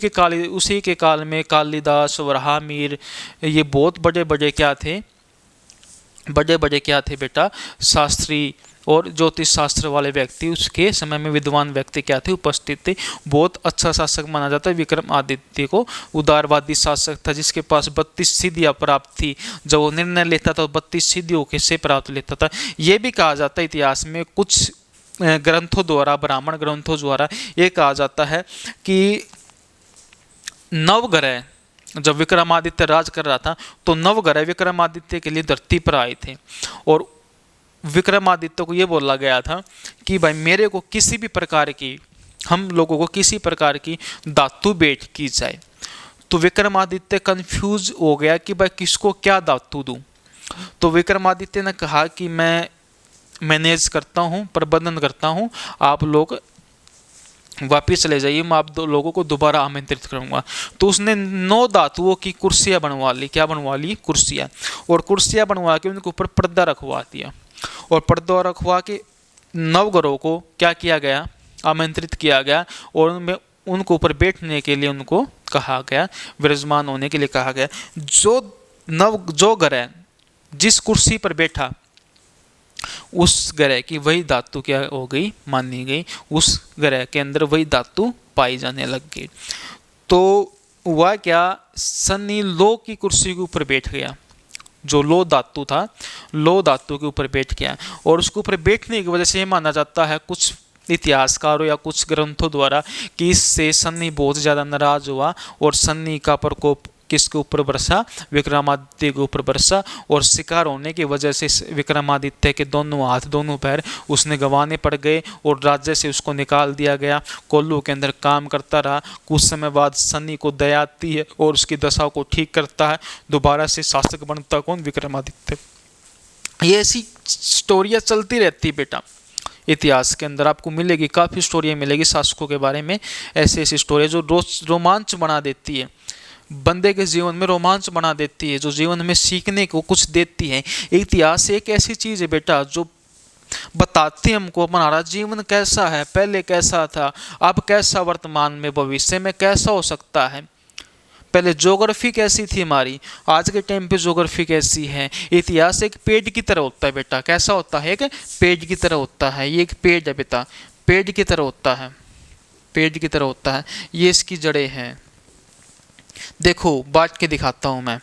के काल में कालिदास, वराहमिहिर, ये बहुत बड़े बड़े क्या थे बेटा? शास्त्री और ज्योतिष शास्त्र वाले व्यक्ति उसके समय में विद्वान व्यक्ति क्या थे? उपस्थित थे। बहुत अच्छा शासक माना जाता है विक्रमादित्य को। उदारवादी शासक था जिसके पास 32 सिद्धियां प्राप्त थी। जब वो निर्णय लेता था 32 सिद्धियों से प्राप्त लेता था। ये भी कहा जाता है इतिहास में, कुछ ग्रंथों द्वारा, ब्राह्मण ग्रंथों द्वारा ये कहा जाता है कि नवग्रह, जब विक्रमादित्य राज कर रहा था तो नवग्रह विक्रमादित्य के लिए धरती पर आए थे। और विक्रमादित्य को ये बोला गया था कि भाई मेरे को किसी भी प्रकार की, हम लोगों को किसी प्रकार की धातु भेंट की जाए। तो विक्रमादित्य कंफ्यूज हो गया कि भाई किसको क्या धातु दूं। तो विक्रमादित्य ने कहा कि मैं मैनेज करता हूँ, प्रबंधन करता हूँ, आप लोग वापिस चले जाइए, मैं आप लोगों को दोबारा आमंत्रित करूंगा। तो उसने 9 धातुओं की कुर्सियां बनवा ली। क्या बनवा ली? कुर्सियां। और कुर्सियां बनवा के उनके ऊपर पर्दा रखवा दिया। और पर्दा रखवा के नवग्रहों को क्या किया गया? आमंत्रित किया गया। और उनमें उनको ऊपर बैठने के लिए उनको कहा गया, विराजमान होने के लिए कहा गया। जो ग्रह जिस कुर्सी पर बैठा उस ग्रह की वही धातु क्या हो गई, मानी गई, उस ग्रह के अंदर वही धातु पाई जाने लग गई। तो हुआ क्या, सनी लो की कुर्सी के ऊपर बैठ गया, जो लो धातु था, लो धातु के ऊपर बैठ गया, और उसके ऊपर बैठने की वजह से ये माना जाता है कुछ इतिहासकारों या कुछ ग्रंथों द्वारा कि इससे सन्नी बहुत ज़्यादा नाराज हुआ और सन्नी का प्रकोप किसके ऊपर बरसा, विक्रमादित्य के ऊपर बरसा, और शिकार होने की वजह से विक्रमादित्य के दोनों हाथ दोनों पैर उसने गंवाने पड़ गए और राज्य से उसको निकाल दिया गया। कोल्लू के अंदर काम करता रहा। कुछ समय बाद सन्नी को दया आती है और उसकी दशा को ठीक करता है, दोबारा से शासक बनता कौन, विक्रमादित्य। ये ऐसी स्टोरियाँ चलती रहती बेटा, इतिहास के अंदर आपको मिलेगी, काफ़ी स्टोरियाँ मिलेगी शासकों के बारे में, ऐसी ऐसी स्टोरी जो रोमांच बना देती है, बंदे के जीवन में रोमांच बना देती है, जो जीवन में सीखने को कुछ देती है। इतिहास एक ऐसी चीज़ है बेटा जो बताती है हमको हमारा जीवन कैसा है, पहले कैसा था, अब कैसा, वर्तमान में, भविष्य में कैसा हो सकता है। पहले ज्योग्राफी कैसी थी हमारी, आज के टाइम पे ज्योग्राफी कैसी है। इतिहास एक पेड़ की तरह होता है बेटा, कैसा होता है, एक पेड़ की तरह होता है। ये एक पेड़ है बेटा, पेड़ की तरह होता है, पेड़ की तरह होता है। ये इसकी जड़ें हैं, देखो बांट के दिखाता हूं मैं।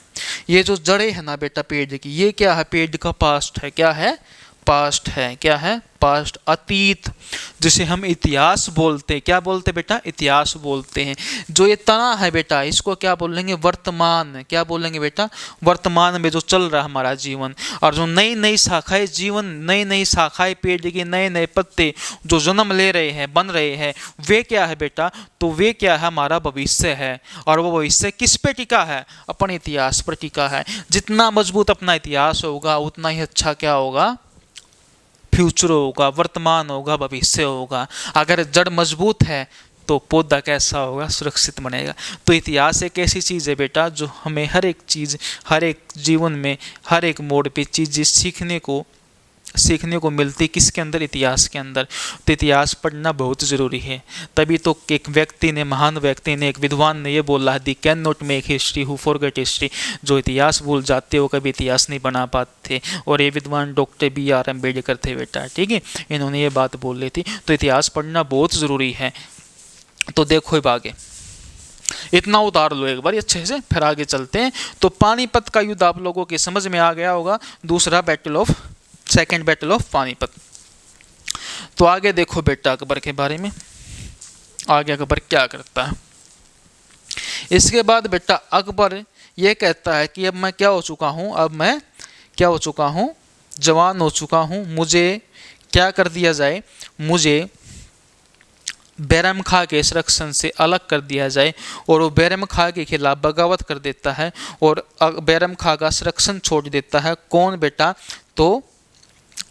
ये जो जड़ें है ना बेटा पेड़ की, ये क्या है, पेड़ का पास्ट है, क्या है, पास्ट है, क्या है, पास्ट, अतीत, जिसे हम इतिहास बोलते हैं। क्या बोलते हैं बेटा, इतिहास बोलते हैं। जो ये तना है बेटा, इसको क्या बोलेंगे, वर्तमान। क्या बोलेंगे बेटा, वर्तमान में जो चल रहा है हमारा जीवन। और जो नई नई शाखाएं जीवन, नई नई शाखाएं पेड़ की, नए नए पत्ते जो जन्म ले रहे हैं, बन रहे हैं, वे क्या है बेटा, तो वे क्या है, हमारा भविष्य है। और वो भविष्य किस पे टिका है, अपने इतिहास पर टिका है। जितना मजबूत अपना इतिहास होगा उतना ही अच्छा क्या होगा, फ्यूचर होगा, वर्तमान होगा, भविष्य होगा। अगर जड़ मजबूत है तो पौधा कैसा होगा, सुरक्षित बनेगा। तो इतिहास एक ऐसी चीज़ है बेटा जो हमें हर एक चीज़, हर एक जीवन में, हर एक मोड़ पे चीज़ सीखने को मिलती, किसके अंदर, इतिहास के अंदर। तो इतिहास पढ़ना बहुत ज़रूरी है। तभी तो एक व्यक्ति ने, महान व्यक्ति ने, एक विद्वान ने ये बोला है, the cannot make history who forget history. जो इतिहास भूल जाते वो कभी इतिहास नहीं बना पाते। और ये विद्वान डॉक्टर BR अम्बेडकर थे बेटा, ठीक है, इन्होंने ये बात बोल ली थी। तो इतिहास पढ़ना बहुत ज़रूरी है। तो देखो अब आगे, इतना उतार लो एक बार अच्छे से, फिर आगे चलते हैं। तो पानीपत का युद्ध आप लोगों के समझ में आ गया होगा, दूसरा सेकेंड बैटल ऑफ पानीपत। तो आगे देखो बेटा अकबर के बारे में, आगे अकबर क्या करता है। इसके बाद बेटा अकबर ये कहता है कि अब मैं क्या हो चुका हूँ, अब मैं क्या हो चुका हूँ, जवान हो चुका हूँ, मुझे क्या कर दिया जाए, मुझे बैरम खां के संरक्षण से अलग कर दिया जाए। और वो बैरम खां के खिलाफ बगावत कर देता है और बैरम खां का संरक्षण छोड़ देता है। कौन बेटा, तो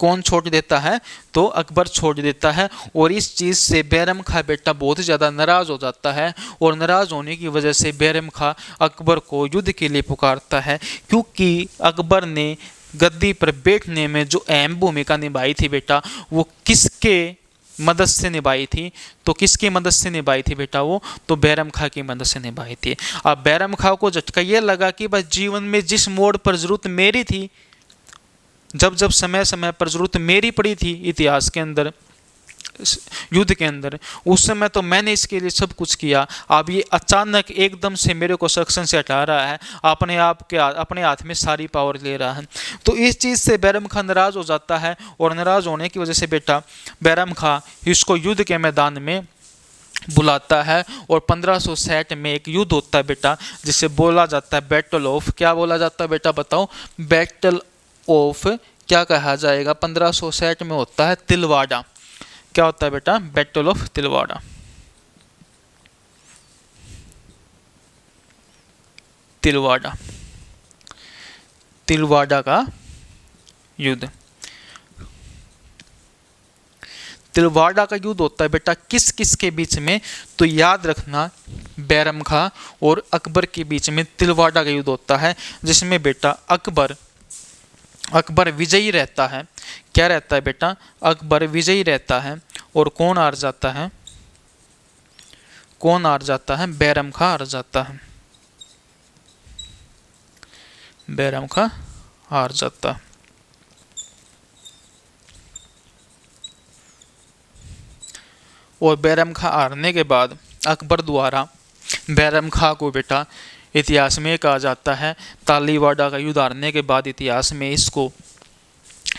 कौन छोड़ देता है, तो अकबर छोड़ देता है। और इस चीज़ से बैरम खां बेटा बहुत ज़्यादा नाराज़ हो जाता है, और नाराज़ होने की वजह से बैरम खां अकबर को युद्ध के लिए पुकारता है। क्योंकि अकबर ने गद्दी पर बैठने में जो अहम भूमिका निभाई थी बेटा, वो किसके मदद से निभाई थी, तो किसकी मदद से निभाई थी बेटा, वो तो बैरम खां की मदद से निभाई थी। अब बैरम खां को झटका ये लगा कि बस जीवन में जिस मोड़ पर ज़रूरत मेरी थी, जब जब समय समय पर जरूरत मेरी पड़ी थी इतिहास के अंदर, युद्ध के अंदर, उस समय तो मैंने इसके लिए सब कुछ किया। अब ये अचानक एकदम से मेरे को संरक्षण से हटा रहा है, अपने हाथ में सारी पावर ले रहा है। तो इस चीज़ से बैरम खां नाराज़ हो जाता है, और नाराज़ होने की वजह से बेटा बैरम खां इसको युद्ध के मैदान में बुलाता है। और 1560 में एक युद्ध होता है बेटा, जिसे बोला जाता है बैटल ऑफ, क्या बोला जाता है बेटा, बताओ, बैटल ऑफ क्या कहा जाएगा, 1560 में होता है तिलवाड़ा। क्या होता है बेटा, बैटल ऑफ तिलवाड़ा। तिलवाड़ा का युद्ध, तिलवाड़ा का युद्ध होता है बेटा किस किस के बीच में, तो याद रखना बैरम खां और अकबर के बीच में तिलवाड़ा का युद्ध होता है, जिसमें बेटा अकबर विजयी रहता है। क्या रहता है बेटा, अकबर विजयी रहता है। और कौन हार जाता है, कौन हार जाता है, बैरम खां हार जाता है, बैरम खां हार जाता। और बैरम खां हारने के बाद अकबर द्वारा बैरम खां को बेटा इतिहास में कहा जाता है, तालीवाड़ा का युद्ध हारने के बाद इतिहास में इसको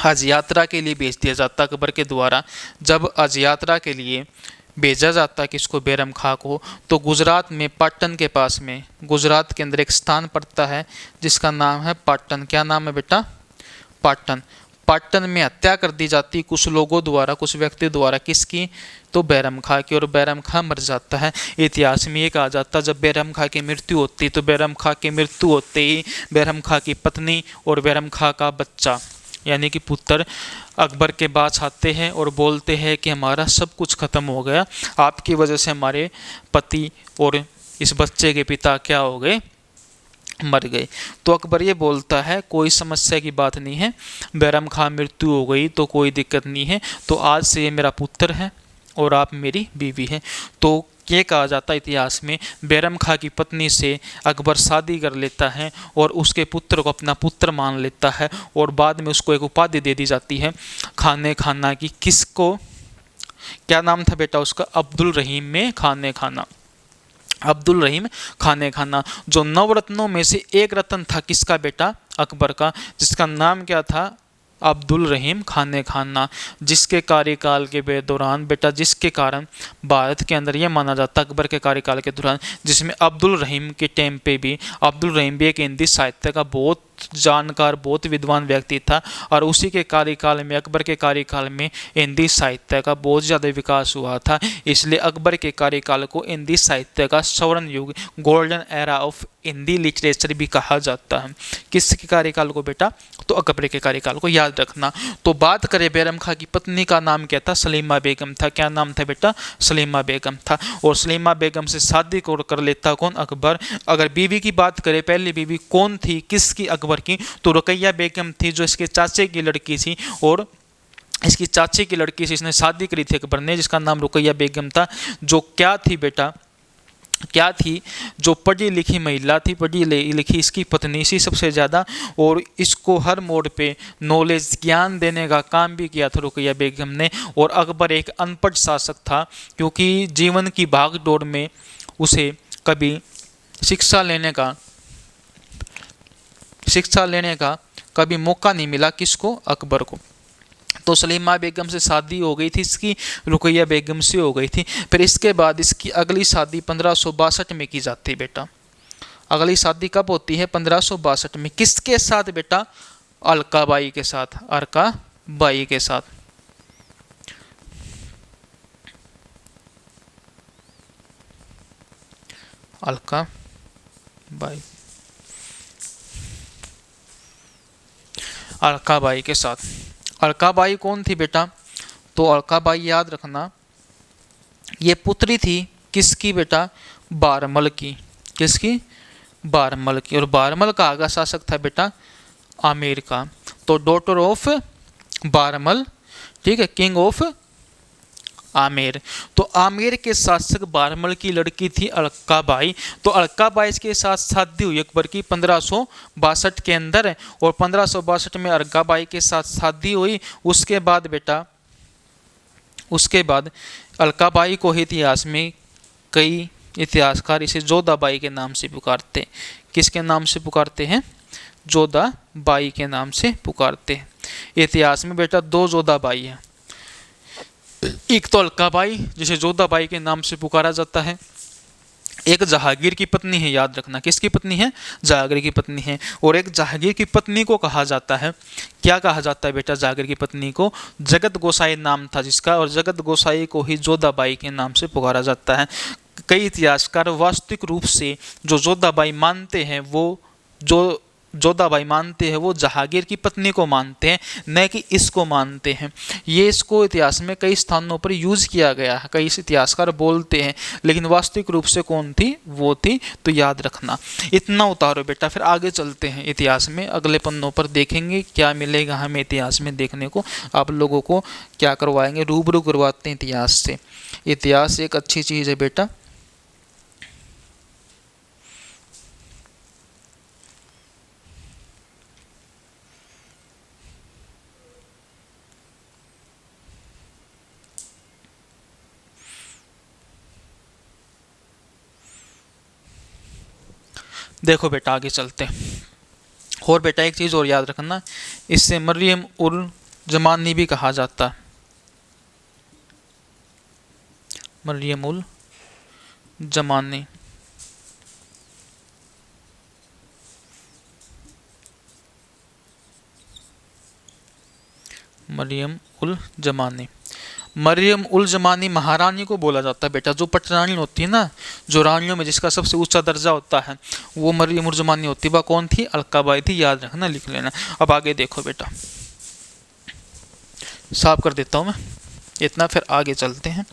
हज यात्रा के लिए भेज दिया जाता अकबर के द्वारा। जब हज यात्रा के लिए भेजा जाता किसको, बैरम खां को, तो गुजरात में पाटन के पास में, गुजरात के अंदर एक स्थान पड़ता है जिसका नाम है पाटन। क्या नाम है बेटा, पाटन। पाटन में हत्या कर दी जाती कुछ लोगों द्वारा, कुछ व्यक्ति द्वारा, किसकी, तो बैरम खां की, और बैरम खां मर जाता है। इतिहास में ये कहा जाता जब बैरम खां की मृत्यु होती तो बैरम खां की मृत्यु होते ही बैरम खां की पत्नी और बैरम खां का बच्चा यानी कि पुत्र अकबर के पास आते हैं और बोलते हैं कि हमारा सब कुछ खत्म हो गया, आपकी वजह से हमारे पति और इस बच्चे के पिता क्या हो गए, मर गए। तो अकबर ये बोलता है कोई समस्या की बात नहीं है, बैरम खां मृत्यु हो गई तो कोई दिक्कत नहीं है, तो आज से ये मेरा पुत्र है और आप मेरी बीवी हैं। तो ये कहा जाता है इतिहास में, बैरम खां की पत्नी से अकबर शादी कर लेता है और उसके पुत्र को अपना पुत्र मान लेता है, और बाद में उसको एक उपाधि दे दी जाती है खाने खाना की। किसको, क्या नाम था बेटा उसका, अब्दुल रहीम में खाने खाना, अब्दुल रहीम खाने खाना, जो नवरत्नों में से एक रत्न था किसका बेटा, अकबर का, जिसका नाम क्या था, अब्दुल रहीम खाने खाना, जिसके कार्यकाल के दौरान बेटा, जिसके कारण भारत के अंदर यह माना जाता अकबर के कार्यकाल के दौरान, जिसमें अब्दुल रहीम के टाइम पे भी, अब्दुल रहीम भी एक हिंदी साहित्य का बहुत जानकार, बहुत विद्वान व्यक्ति था, और उसी के कार्यकाल में, अकबर के कार्यकाल में हिंदी साहित्य का बहुत ज़्यादा विकास हुआ था। इसलिए अकबर के कार्यकाल को हिंदी साहित्य का स्वर्ण युग, golden era of Hindi literature भी कहा जाता है। किसके कार्यकाल को बेटा, तो अकबर के कार्यकाल को, याद रखना। तो बात करें बैरम खां की पत्नी का नाम क्या था, सलीमा बेगम था। क्या नाम था बेटा, सलीमा बेगम था। और सलीमा बेगम से शादी कर लेता कौन, अकबर। अगर बीवी की बात करें, पहली बीवी कौन थी किसकी, अकबर की, तो रुकैया बेगम थी, जो इसके चाचे की लड़की थी, और इसकी चाचे की लड़की से इसने शादी करी थी अकबर ने, जिसका नाम रुकैया बेगम था, जो क्या थी बेटा, क्या थी, जो पढ़ी लिखी महिला थी, पढ़ी लिखी इसकी पत्नी सी सबसे ज़्यादा, और इसको हर मोड़ पे नॉलेज, ज्ञान देने का काम भी किया था रुकैया बेगम ने। और अकबर एक अनपढ़ शासक था, क्योंकि जीवन की भागदौड़ में उसे कभी शिक्षा लेने का कभी मौका नहीं मिला, किसको, अकबर को। तो सलीमा बेगम से शादी हो गई थी इसकी, रुकैया बेगम से हो गई थी। फिर इसके बाद इसकी अगली शादी 1562 में की जाती है बेटा। अगली शादी कब होती है, 1562 में, किसके साथ बेटा, अलकाबाई के साथ, अलकाबाई के साथ। अलकाबाई, अलकाबाई के साथ। अलकाबाई कौन थी बेटा, तो अलकाबाई याद रखना, ये पुत्री थी किसकी बेटा, बारमल की। किसकी, बारमल की। और बारमल का आगा शासक था बेटा आमेर का। तो डॉटर ऑफ बारमल, ठीक है, किंग ऑफ आमेर। तो आमेर के शासक बारमल की लड़की थी अलकाबाई। तो अलकाबाई के साथ शादी हुई अकबर की 1562 के अंदर, और 1562 में अलकाबाई के साथ शादी हुई। उसके बाद बेटा, उसके बाद अलकाबाई को इतिहास में कई इतिहासकार इसे जोधाबाई के नाम से पुकारते हैं। किसके नाम से पुकारते हैं, जोधाबाई के नाम से पुकारते हैं। इतिहास में बेटा दो जोधाबाई हैं, एक तो अलकाबाई जिसे जोधाबाई के नाम से पुकारा जाता है, एक जहांगीर की पत्नी है, याद रखना, किसकी पत्नी है, जहांगीर की पत्नी है। और एक जहांगीर की पत्नी को कहा जाता है, क्या कहा जाता है बेटा, जहांगीर की पत्नी को जगत गोसाई नाम था जिसका, और जगत गोसाई को ही जोधाबाई के नाम से पुकारा जाता है। कई इतिहासकार वास्तविक रूप से जो जोधाबाई मानते हैं, वो जो जोधाबाई मानते हैं वो जहांगीर की पत्नी को मानते हैं, न कि इसको मानते हैं। ये इसको इतिहास में कई स्थानों पर यूज़ किया गया है, कई इतिहासकार बोलते हैं, लेकिन वास्तविक रूप से कौन थी, वो थी। तो याद रखना, इतना उतारो बेटा। फिर आगे चलते हैं इतिहास में, अगले पन्नों पर देखेंगे क्या मिलेगा हमें इतिहास में देखने को। आप लोगों को क्या करवाएंगे, रूबरू करवाते हैं इतिहास से। इतिहास एक अच्छी चीज़ है बेटा। देखो बेटा आगे चलते हैं। और बेटा एक चीज़ और याद रखना, इससे मरियम उल जमानी भी कहा जाता है, मरियम उल जमानी। मरियम उल जमानी, मरियम उल जमानी महारानी को बोला जाता है बेटा। जो पटरानी होती है ना, जो रानियों में जिसका सबसे ऊंचा दर्जा होता है, वो मरियम उल जमानी होती है। वह कौन थी? अलकाबाई थी, याद रखना, लिख लेना। अब आगे देखो बेटा, साफ कर देता हूँ मैं इतना, फिर आगे चलते हैं।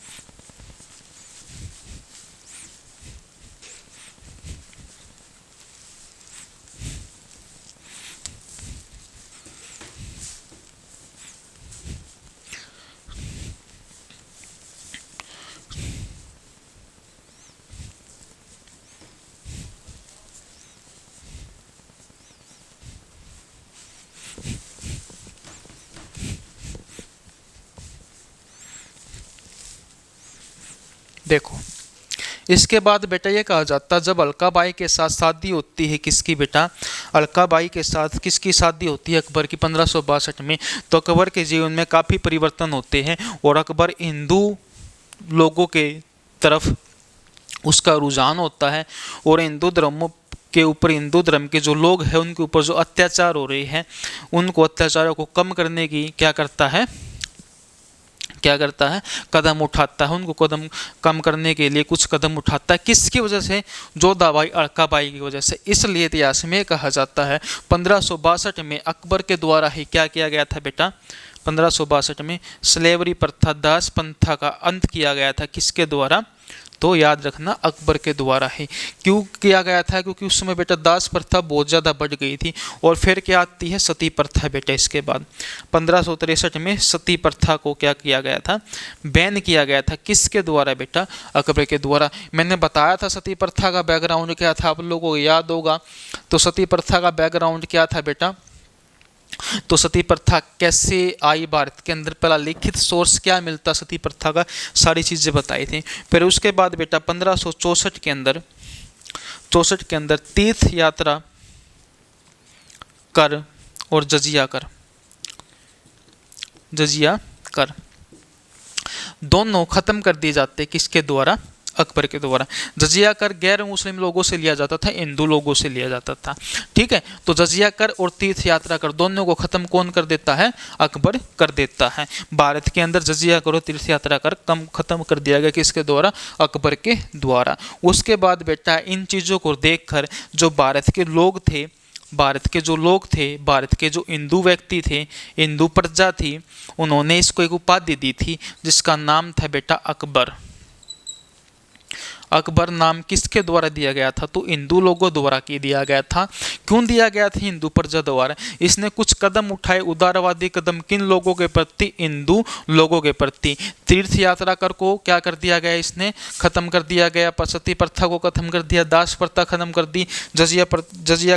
देखो इसके बाद बेटा ये कहा जाता है, जब अलकाबाई के साथ शादी होती है, किसकी बेटा? अलकाबाई के साथ किसकी शादी होती है? अकबर की, 1562 में। तो अकबर के जीवन में काफ़ी परिवर्तन होते हैं और अकबर हिंदू लोगों के तरफ उसका रुझान होता है और हिंदू धर्म के ऊपर, हिंदू धर्म के जो लोग हैं उनके ऊपर जो अत्याचार हो रहे हैं, उनको अत्याचारों को कम करने की क्या करता है कदम उठाता है। उनको कदम कम करने के लिए कुछ कदम उठाता है। किसकी वजह से? जोधाबाई अलकाबाई की वजह से। इसलिए इतिहास में कहा जाता है 1562 में अकबर के द्वारा ही क्या किया गया था बेटा? 1562 में स्लेवरी प्रथा, दास प्रथा का अंत किया गया था। किसके द्वारा? तो याद रखना, अकबर के द्वारा ही। क्यों किया गया था? क्योंकि उस समय बेटा दास प्रथा बहुत ज़्यादा बढ़ गई थी। और फिर क्या आती है? सती प्रथा बेटा। इसके बाद 1563 में सती प्रथा को क्या किया गया था? बैन किया गया था। किसके द्वारा बेटा? अकबर के द्वारा। मैंने बताया था सती प्रथा का बैकग्राउंड क्या था, आप लोगों को याद होगा। तो सती प्रथा का बैकग्राउंड क्या था बेटा? तो सती प्रथा कैसे आई भारत के अंदर, पहला लिखित सोर्स क्या मिलता सती प्रथा का, सारी चीज़ें बताई थी। फिर उसके बाद बेटा 1564 के अंदर तीर्थ यात्रा कर और जजिया कर दोनों खत्म कर दिए जाते। किसके द्वारा? अकबर के द्वारा। जजिया कर गैर मुस्लिम लोगों से लिया जाता था, हिंदू लोगों से लिया जाता था। ठीक है, तो जजिया कर और तीर्थ यात्रा कर दोनों को खत्म कौन कर देता है? अकबर कर देता है। भारत के अंदर जजिया कर और तीर्थ यात्रा कर खत्म कर दिया गया। किसके द्वारा? अकबर के द्वारा। उसके बाद बेटा इन चीज़ों को देखकर जो भारत के लोग थे, भारत के जो हिंदू व्यक्ति थे, हिंदू प्रजा थी, उन्होंने इसको एक उपाधि दी थी जिसका नाम था बेटा अकबर। अकबर नाम किसके द्वारा दिया गया था? तो हिंदू लोगों द्वारा दिया गया था। क्यों दिया गया था? हिंदू प्रजा द्वारा। इसने कुछ कदम उठाए, उदारवादी कदम। किन लोगों के प्रति? हिंदू लोगों के प्रति। तीर्थ यात्रा कर को क्या कर दिया गया? इसने खत्म कर दिया गया। सती प्रथा को खत्म कर दिया, दास प्रथा खत्म कर दी, जजिया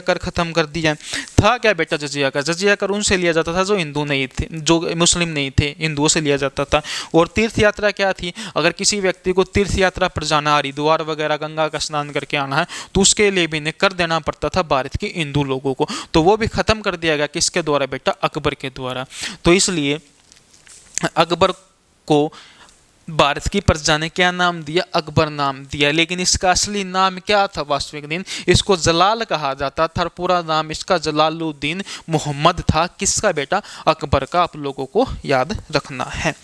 कर खत्म कर दिया। था क्या बेटा जजिया कर? जजिया कर उनसे लिया जाता था जो हिंदू नहीं थे, जो मुस्लिम नहीं थे, हिंदुओं से लिया जाता था। और तीर्थ यात्रा क्या थी? अगर किसी व्यक्ति को तीर्थ यात्रा पर जाना, हरिद्वार वगैरह गंगा का स्नान करके आना है, तो उसके लिए भी इन्हें कर देना पड़ता था भारत के हिंदू लोगों को। तो वो भी खत्म कर दिया गया। किसके द्वारा बेटा? अकबर के द्वारा। तो इसलिए अकबर को भारत की प्रजा ने क्या नाम दिया? अकबर नाम दिया। लेकिन इसका असली नाम क्या था? वास्तविक दिन इसको जलाल कहा जाता था। पूरा नाम इसका जलालुद्दीन मोहम्मद था। किसका बेटा? अकबर का। आप लोगों को याद रखना है।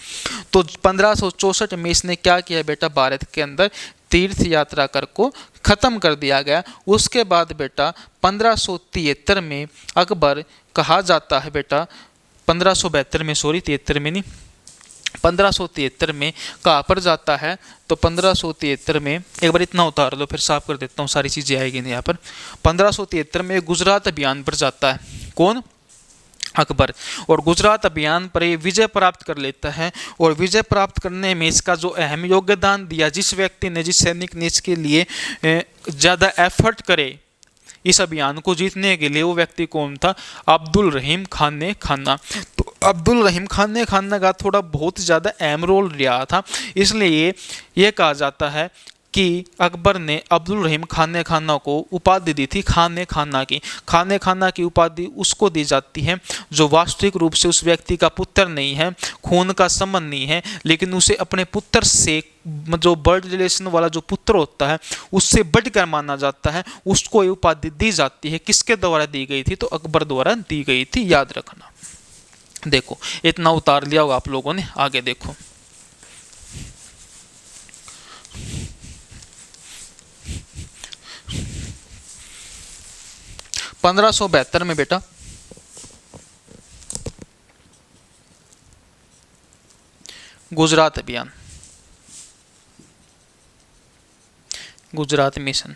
तो 1564 में इसने क्या किया बेटा? भारत के अंदर तीर्थ यात्रा कर को खत्म कर दिया गया। उसके बाद बेटा 1573 में अकबर कहा जाता है बेटा, 1572 में, सॉरी 73 में नहीं, 1573 में कहाँ पर जाता है? तो 1573 में, एक बार इतना उतार लो फिर साफ कर देता हूँ, सारी चीज़ें आएगी नहीं यहाँ पर। 1573 में गुजरात अभियान पर जाता है। कौन? अकबर। और गुजरात अभियान पर ये विजय प्राप्त कर लेता है। और विजय प्राप्त करने में इसका जो अहम योगदान दिया, जिस व्यक्ति ने, जिस सैनिक ने इसके लिए ज़्यादा एफर्ट करे इस अभियान को जीतने के लिए, वो व्यक्ति कौन था? अब्दुल रहीम खान ने खाना। तो अब्दुल रहीम खान ने खाना का थोड़ा बहुत ज़्यादा अहम रोल रहा था। इसलिए ये कहा जाता है कि अकबर ने अब्दुल रहीम खाने खाना को उपाधि दी थी खाने खाना की। खाने खाना की उपाधि उसको दी जाती है जो वास्तविक रूप से उस व्यक्ति का पुत्र नहीं है, खून का संबंध नहीं है, लेकिन उसे अपने पुत्र से जो ब्लड रिलेशन वाला जो पुत्र होता है उससे बढ़कर माना जाता है, उसको ये उपाधि दी जाती है। किसके द्वारा दी गई थी? तो अकबर द्वारा दी गई थी, याद रखना। देखो इतना उतार लिया होगा आप लोगों ने, आगे देखो। (1572) में बेटा गुजरात अभियान, गुजरात मिशन।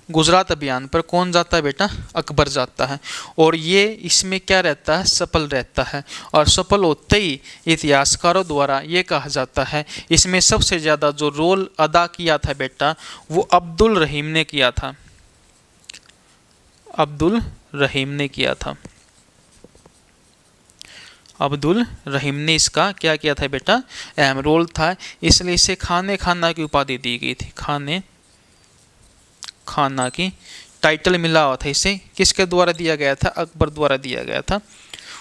गुजरात अभियान पर कौन जाता है बेटा? अकबर जाता है। और ये इसमें क्या रहता है? सफल रहता है। और सफल होते ही इतिहासकारों द्वारा ये कहा जाता है इसमें सबसे ज़्यादा जो रोल अदा किया था बेटा वो अब्दुल रहीम ने किया था, अब्दुल रहीम ने किया था। अब्दुल रहीम ने इसका क्या किया था बेटा? अहम रोल था, इसलिए इसे खाने खाना की उपाधि दी गई थी। खाने खाना की टाइटल मिला हुआ था इसे। किसके द्वारा दिया गया था? अकबर द्वारा दिया गया था।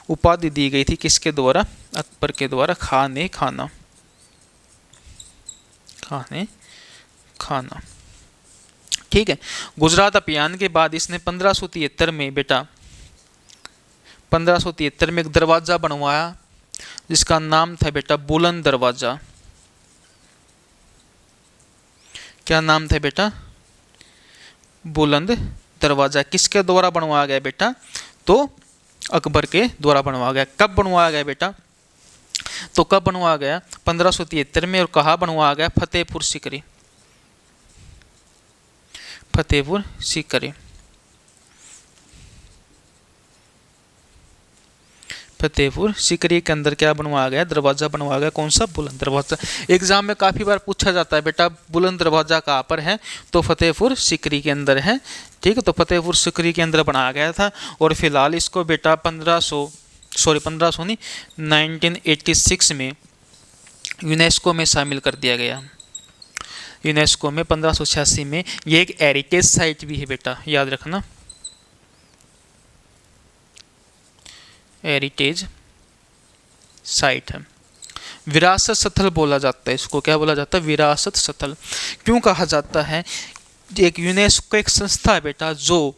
उपाधि दी गई थी किसके द्वारा? अकबर के द्वारा। खाने खाना, खाने खाना, ठीक है। गुजरात अभियान के बाद इसने 1573 में बेटा 1573 में एक दरवाजा बनवाया जिसका नाम था बेटा बुलंद दरवाजा। क्या नाम था बेटा? बुलंद दरवाजा। किसके द्वारा बनवाया गया बेटा? तो अकबर के द्वारा बनवाया गया। कब बनवाया गया बेटा? तो कब बनवाया गया? 1573 में। और कहाँ बनवाया गया? फतेहपुर सीकरी, फतेहपुर सीकरी, फतेहपुर सीकरी के अंदर क्या बनवाया गया? दरवाजा बनवाया गया। कौन सा? बुलंद दरवाजा। एग्जाम में काफ़ी बार पूछा जाता है बेटा बुलंद दरवाजा कहाँ पर है? तो फतेहपुर सीकरी के अंदर है, ठीक है। तो फतेहपुर सीकरी के अंदर बनाया गया था। और फिलहाल इसको बेटा 1986 में यूनेस्को में शामिल कर दिया गया। यूनेस्को में 1586 में। ये एक हेरिटेज साइट भी है बेटा, याद रखना, हेरिटेज साइट है। विरासत स्थल बोला जाता है इसको। क्या बोला जाता है? विरासत स्थल। क्यों कहा जाता है? एक यूनेस्को एक संस्था है बेटा जो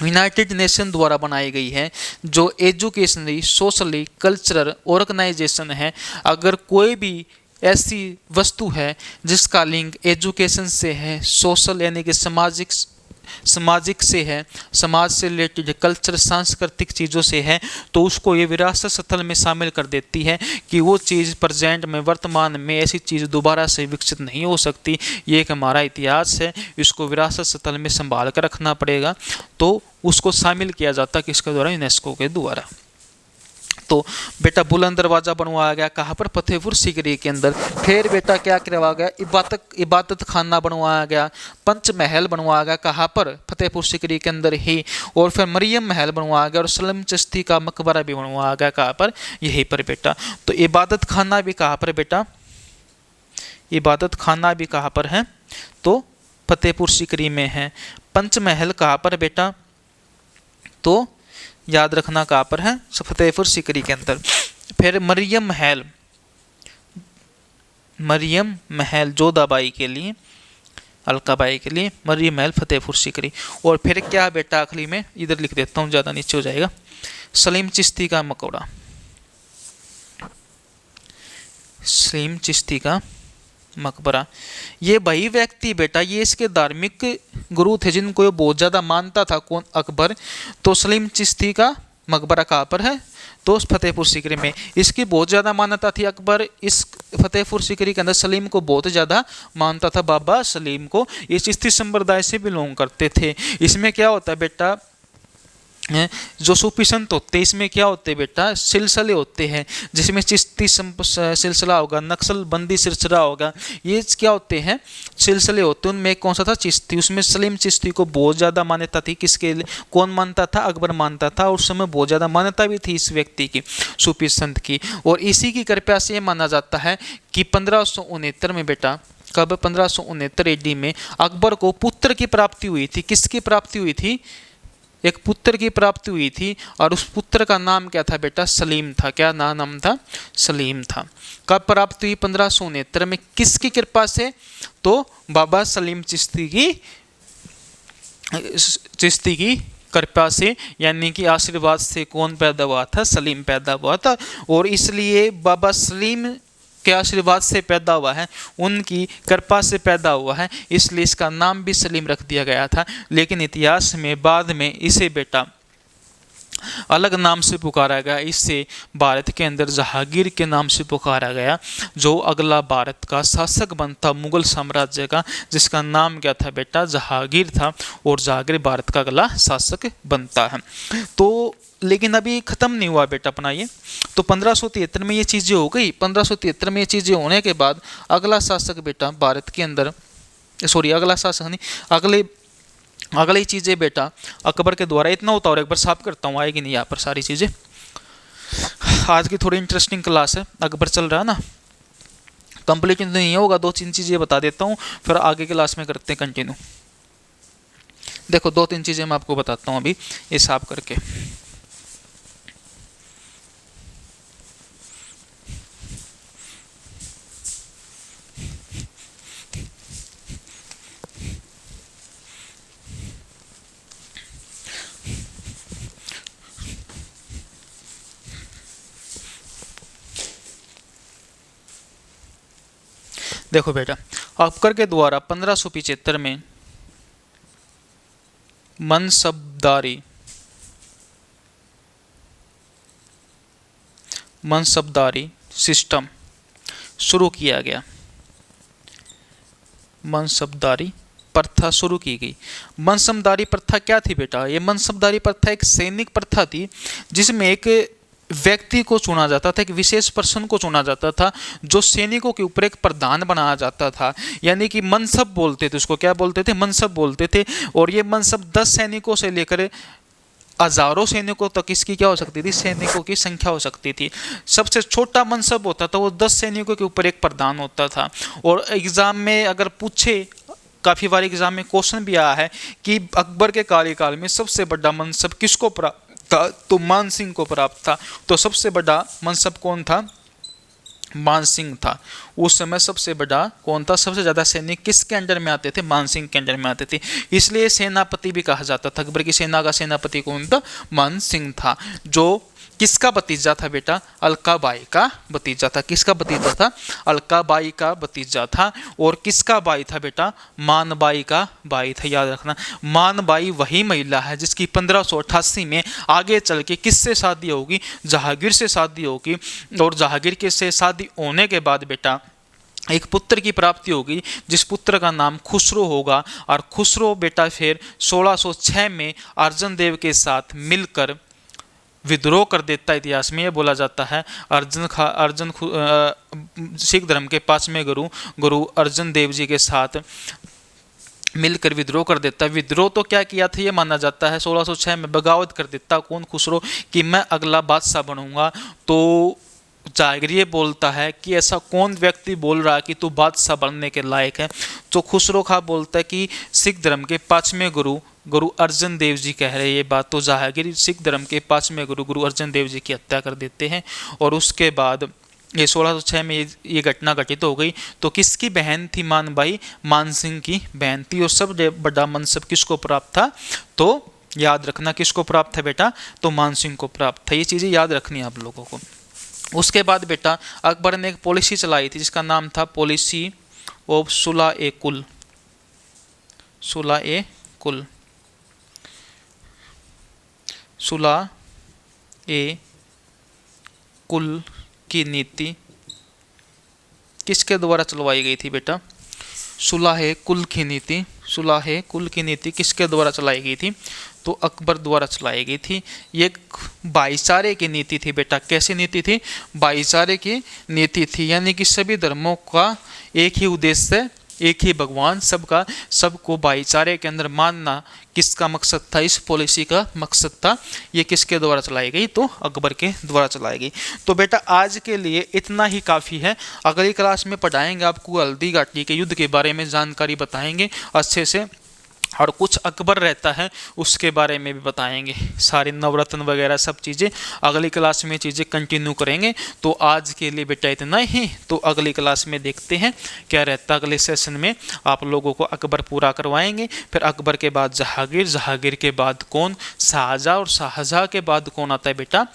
यूनाइटेड नेशन द्वारा बनाई गई है, जो एजुकेशनली, सोशली, कल्चरल ऑर्गेनाइजेशन है। अगर कोई भी ऐसी वस्तु है जिसका लिंक एजुकेशन से है, सोशल यानी कि सामाजिक से है, समाज से रिलेटेड, कल्चर सांस्कृतिक चीज़ों से है, तो उसको ये विरासत स्थल में शामिल कर देती है कि वो चीज़ प्रेजेंट में, वर्तमान में ऐसी चीज़ दोबारा से विकसित नहीं हो सकती। ये एक हमारा इतिहास है, इसको विरासत स्थल में संभाल कर रखना पड़ेगा। तो उसको शामिल किया जाता है किसके द्वारा? यूनेस्को के द्वारा। तो बेटा बुलंद दरवाजा बनवाया गया कहाँ पर? फतेहपुर सीकरी के अंदर। फिर बेटा क्या करवाया गया? इबादत खाना बनवाया गया। पंचमहल बनवाया गया कहाँ पर? फतेहपुर सीकरी के अंदर ही। और फिर मरियम महल बनवाया गया। और सलीम चिश्ती का मकबरा भी बनवाया गया कहाँ पर? यहीं पर बेटा। तो इबादत खाना भी कहाँ पर बेटा? इबादत खाना भी कहाँ पर है? तो फतेहपुर सीकरी में है। पंचमहल कहाँ पर बेटा? तो याद रखना कहाँ पर है? फतेहपुर सीकरी के अंदर। फिर मरियम महल जोधाबाई के लिए, अलकाबाई के लिए मरियम महल फतेहपुर सीकरी। और फिर क्या बेटा आखिरी में इधर लिख देता हूँ, ज़्यादा नीचे हो जाएगा, सलीम चिश्ती का मकबरा। सलीम चिश्ती का मकबरा। ये वही व्यक्ति बेटा, ये इसके धार्मिक गुरु थे जिनको ये बहुत ज़्यादा मानता था। कौन? अकबर। तो सलीम चिश्ती का मकबरा कहाँ पर है? तो फतेहपुर सीकरी में। इसकी बहुत ज़्यादा मान्यता थी। अकबर इस फतेहपुर सीकरी के अंदर सलीम को बहुत ज़्यादा मानता था, बाबा सलीम को। ये चिश्ती संप्रदाय से बिलोंग करते थे। इसमें क्या होता है बेटा? जो सूफी संत होते हैं इसमें क्या होते हैं बेटा, सिलसिले होते हैं, जिसमें चिश्ती सिलसिला होगा, नक्सलबंदी सिलसिला होगा, ये क्या होते हैं, सिलसिले होते हैं। उनमें कौन सा था, चिश्ती। उसमें सलीम चिश्ती को बहुत ज़्यादा मान्यता थी। किसके, कौन मानता था, अकबर मानता था। और उस समय बहुत ज़्यादा मान्यता भी थी इस व्यक्ति की, सूफी संत की। और इसी की कृपया से ये माना जाता है कि 1569 में बेटा, कब, 1569 AD में अकबर को पुत्र की प्राप्ति हुई थी। किसकी प्राप्ति हुई थी, एक पुत्र की प्राप्ति हुई थी। और उस पुत्र का नाम क्या था बेटा, सलीम था। क्या नाम था, सलीम था। कब प्राप्ति हुई, 1569 में। किसकी कृपा से, तो बाबा सलीम चिश्ती की कृपा से, यानी कि आशीर्वाद से कौन पैदा हुआ था, सलीम पैदा हुआ था। और इसलिए बाबा सलीम के आशीर्वाद से पैदा हुआ है, उनकी कृपा से पैदा हुआ है, इसलिए इसका नाम भी सलीम रख दिया गया था। लेकिन इतिहास में बाद में इसे बेटा अलग नाम से पुकारा गया। इससे भारत के अंदर जहांगीर के नाम से पुकारा गया, जो अगला भारत का शासक बनता मुगल साम्राज्य का, जिसका नाम क्या था बेटा, जहांगीर था। और जहांगीर भारत का अगला शासक बनता है। तो लेकिन अभी ख़त्म नहीं हुआ बेटा अपना ये। तो 1573 में ये चीज़ें हो गई। 1573 में ये चीज़ें होने के बाद अगला शासक बेटा भारत के अंदर, सॉरी अगला शासक नहीं, अगली चीज़ें बेटा अकबर के द्वारा, इतना होता, और एक बार साफ करता हूँ, आएगी नहीं यहाँ पर सारी चीज़ें। आज की थोड़ी इंटरेस्टिंग क्लास है, अकबर चल रहा है ना, कंप्लीट नहीं होगा, 2-3 चीज़ें बता देता हूँ, फिर आगे क्लास में करते हैं कंटिन्यू। देखो 2-3 चीज़ें मैं आपको बताता हूँ अभी ये साफ करके। देखो बेटा, अकबर के द्वारा 1575 में मनसबदारी सिस्टम शुरू किया गया। मनसबदारी प्रथा शुरू की गई। मनसबदारी प्रथा क्या थी बेटा, ये मनसबदारी प्रथा एक सैनिक प्रथा थी, जिसमें एक व्यक्ति को चुना जाता था, एक विशेष पर्सन को चुना जाता था, जो सैनिकों के ऊपर एक प्रधान बनाया जाता था। यानी कि मनसब बोलते थे उसको, क्या बोलते थे, मनसब बोलते थे। और ये मनसब 10 सैनिकों से लेकर हजारों सैनिकों तक इसकी क्या हो सकती थी, सैनिकों की संख्या हो सकती थी। सबसे छोटा मनसब होता था वो 10 सैनिकों के ऊपर एक प्रधान होता था। और एग्जाम में अगर पूछे, काफ़ी बार एग्जाम में क्वेश्चन भी आया है कि अकबर के कार्यकाल में सबसे बड़ा मनसब किसको प्राप्त था, तो मान सिंह को प्राप्त था। तो सबसे बड़ा मनसब कौन था, मान सिंह था। उस समय सबसे बड़ा कौन था, सबसे ज़्यादा सैनिक किसके अंडर में आते थे, मान सिंह के अंडर में आते थे। इसलिए सेनापति भी कहा जाता था। अकबर की सेना का सेनापति कौन था, मान सिंह था, जो किसका भतीजा था बेटा, अलका बाई का भतीजा था। किसका भतीजा था, अलका बाई का भतीजा था। और किसका भाई था बेटा, मान बाई का भाई था। याद रखना, मान बाई वही महिला है जिसकी 1588 में आगे चल के किससे शादी होगी, जहांगीर से शादी होगी। और जहांगीर के से शादी होने के बाद बेटा एक पुत्र की प्राप्ति होगी, जिस पुत्र का नाम खुसरो होगा। और खुसरो बेटा फिर 1606 में अर्जन देव के साथ मिलकर विद्रोह कर देता है। इतिहास में यह बोला जाता है सिख धर्म के 5वें गुरु अर्जन देव जी के साथ मिलकर विद्रोह कर देता है। विद्रोह तो क्या किया था, ये माना जाता है 1606 में बगावत कर देता कौन, खुसरो, कि मैं अगला बादशाह बनूंगा। तो जहांगीर ये बोलता है कि ऐसा कौन व्यक्ति बोल रहा है कि तू बादशाह बनने के लायक है। तो खुसरो खां बोलता है कि सिख धर्म के 5वें गुरु अर्जन देव जी कह रहे हैं ये बात। तो जहांगीर सिख धर्म के 5वें गुरु अर्जन देव जी की हत्या कर देते हैं। और उसके बाद ये 1606 में ये घटना घटित हो गई। तो किसकी बहन थी, मान बाई, मान सिंह की बहन थी। और सब बड़ा मनसब किसको प्राप्त था, तो याद रखना किसको प्राप्त था बेटा, तो मान सिंह को प्राप्त था। ये चीज़ें याद रखनी है आप लोगों को। उसके बाद बेटा अकबर ने एक पॉलिसी चलाई थी जिसका नाम था पॉलिसी ऑफ सुलह-ए-कुल। सुलह-ए-कुल, सुलह-ए-कुल की नीति किसके द्वारा चलवाई गई थी बेटा, सुलह-ए-कुल की नीति सुलाहे कुल की नीति किसके द्वारा चलाई गई थी? तो अकबर द्वारा चलाई गई थी। ये भाईचारे की नीति थी बेटा। कैसी नीति थी? भाईचारे की नीति थी, यानी कि सभी धर्मों का एक ही उद्देश्य, एक ही भगवान, सबको भाईचारे के अंदर मानना किसका मकसद था? इस पॉलिसी का मकसद था। ये किसके द्वारा चलाई गई? तो अकबर के द्वारा चलाई गई। तो बेटा आज के लिए इतना ही काफ़ी है। अगली क्लास में पढ़ाएंगे आपको हल्दी घाटी के युद्ध के बारे में जानकारी बताएंगे अच्छे से, और कुछ अकबर रहता है उसके बारे में भी बताएंगे। सारे नवरत्न वगैरह सब चीज़ें अगली क्लास में चीज़ें कंटिन्यू करेंगे। तो आज के लिए बेटा इतना ही। तो अगली क्लास में देखते हैं क्या रहता है। अगले सेशन में आप लोगों को अकबर पूरा करवाएंगे, फिर अकबर के बाद जहांगीर, जहांगीर के बाद कौन? शाहजहाँ, और शाहजहाँ के बाद कौन आता है बेटा?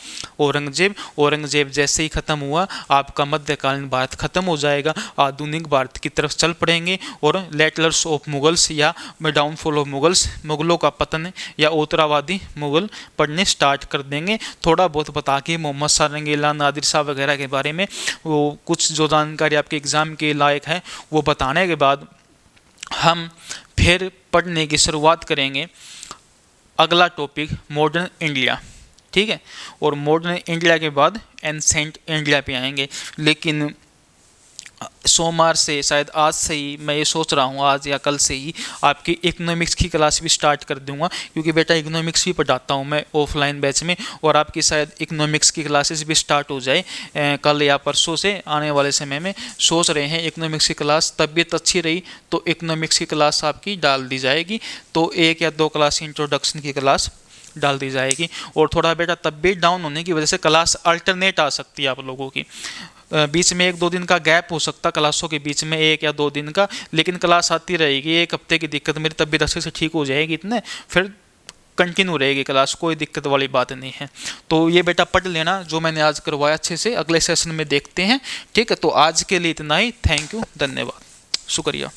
औरंगजेब। औरंगजेब जैसे ही ख़त्म हुआ आपका मध्यकालीन भारत खत्म हो जाएगा, आधुनिक भारत की तरफ चल पड़ेंगे। और लेटलर्स ऑफ मुगल्स या डाउनफॉल ऑफ मुगल्स, मुगलों का पतन या उत्तरावादी मुगल पढ़ने स्टार्ट कर देंगे। थोड़ा बहुत बता के मोहम्मद शाह रंगीला, नादिर शाह वगैरह के बारे में वो कुछ जो जानकारी आपके एग्ज़ाम के लायक है वो बताने के बाद हम फिर पढ़ने की शुरुआत करेंगे। अगला टॉपिक मॉडर्न इंडिया, ठीक है। और मॉडर्न इंडिया के बाद एंसेंट इंडिया पे आएंगे। लेकिन सोमवार से, शायद आज से ही, मैं ये सोच रहा हूँ आज या कल से ही आपकी इकोनॉमिक्स की क्लास भी स्टार्ट कर दूंगा, क्योंकि बेटा इकोनॉमिक्स भी पढ़ाता हूँ मैं ऑफलाइन बैच में। और आपकी शायद इकोनॉमिक्स की क्लासेस भी स्टार्ट हो जाए कल या परसों से। आने वाले समय में सोच रहे हैं इकोनॉमिक्स की क्लास, तबीयत अच्छी रही तो इकोनॉमिक्स की क्लास आपकी डाल दी जाएगी। तो 1 या 2 क्लास इंट्रोडक्शन की क्लास डाल दी जाएगी। और थोड़ा बेटा तबीयत डाउन होने की वजह से क्लास अल्टरनेट आ सकती है आप लोगों की। बीच में 1-2 दिन का गैप हो सकता क्लासों के बीच में, 1 या 2 दिन का, लेकिन क्लास आती रहेगी। 1 हफ्ते की दिक्कत, मेरी तबीयत अच्छे से ठीक हो जाएगी इतने, फिर कंटिन्यू रहेगी क्लास, कोई दिक्कत वाली बात नहीं है। तो ये बेटा पढ़ लेना जो मैंने आज करवाया अच्छे से। अगले सेशन में देखते हैं, ठीक है। तो आज के लिए इतना ही। थैंक यू, धन्यवाद, शुक्रिया।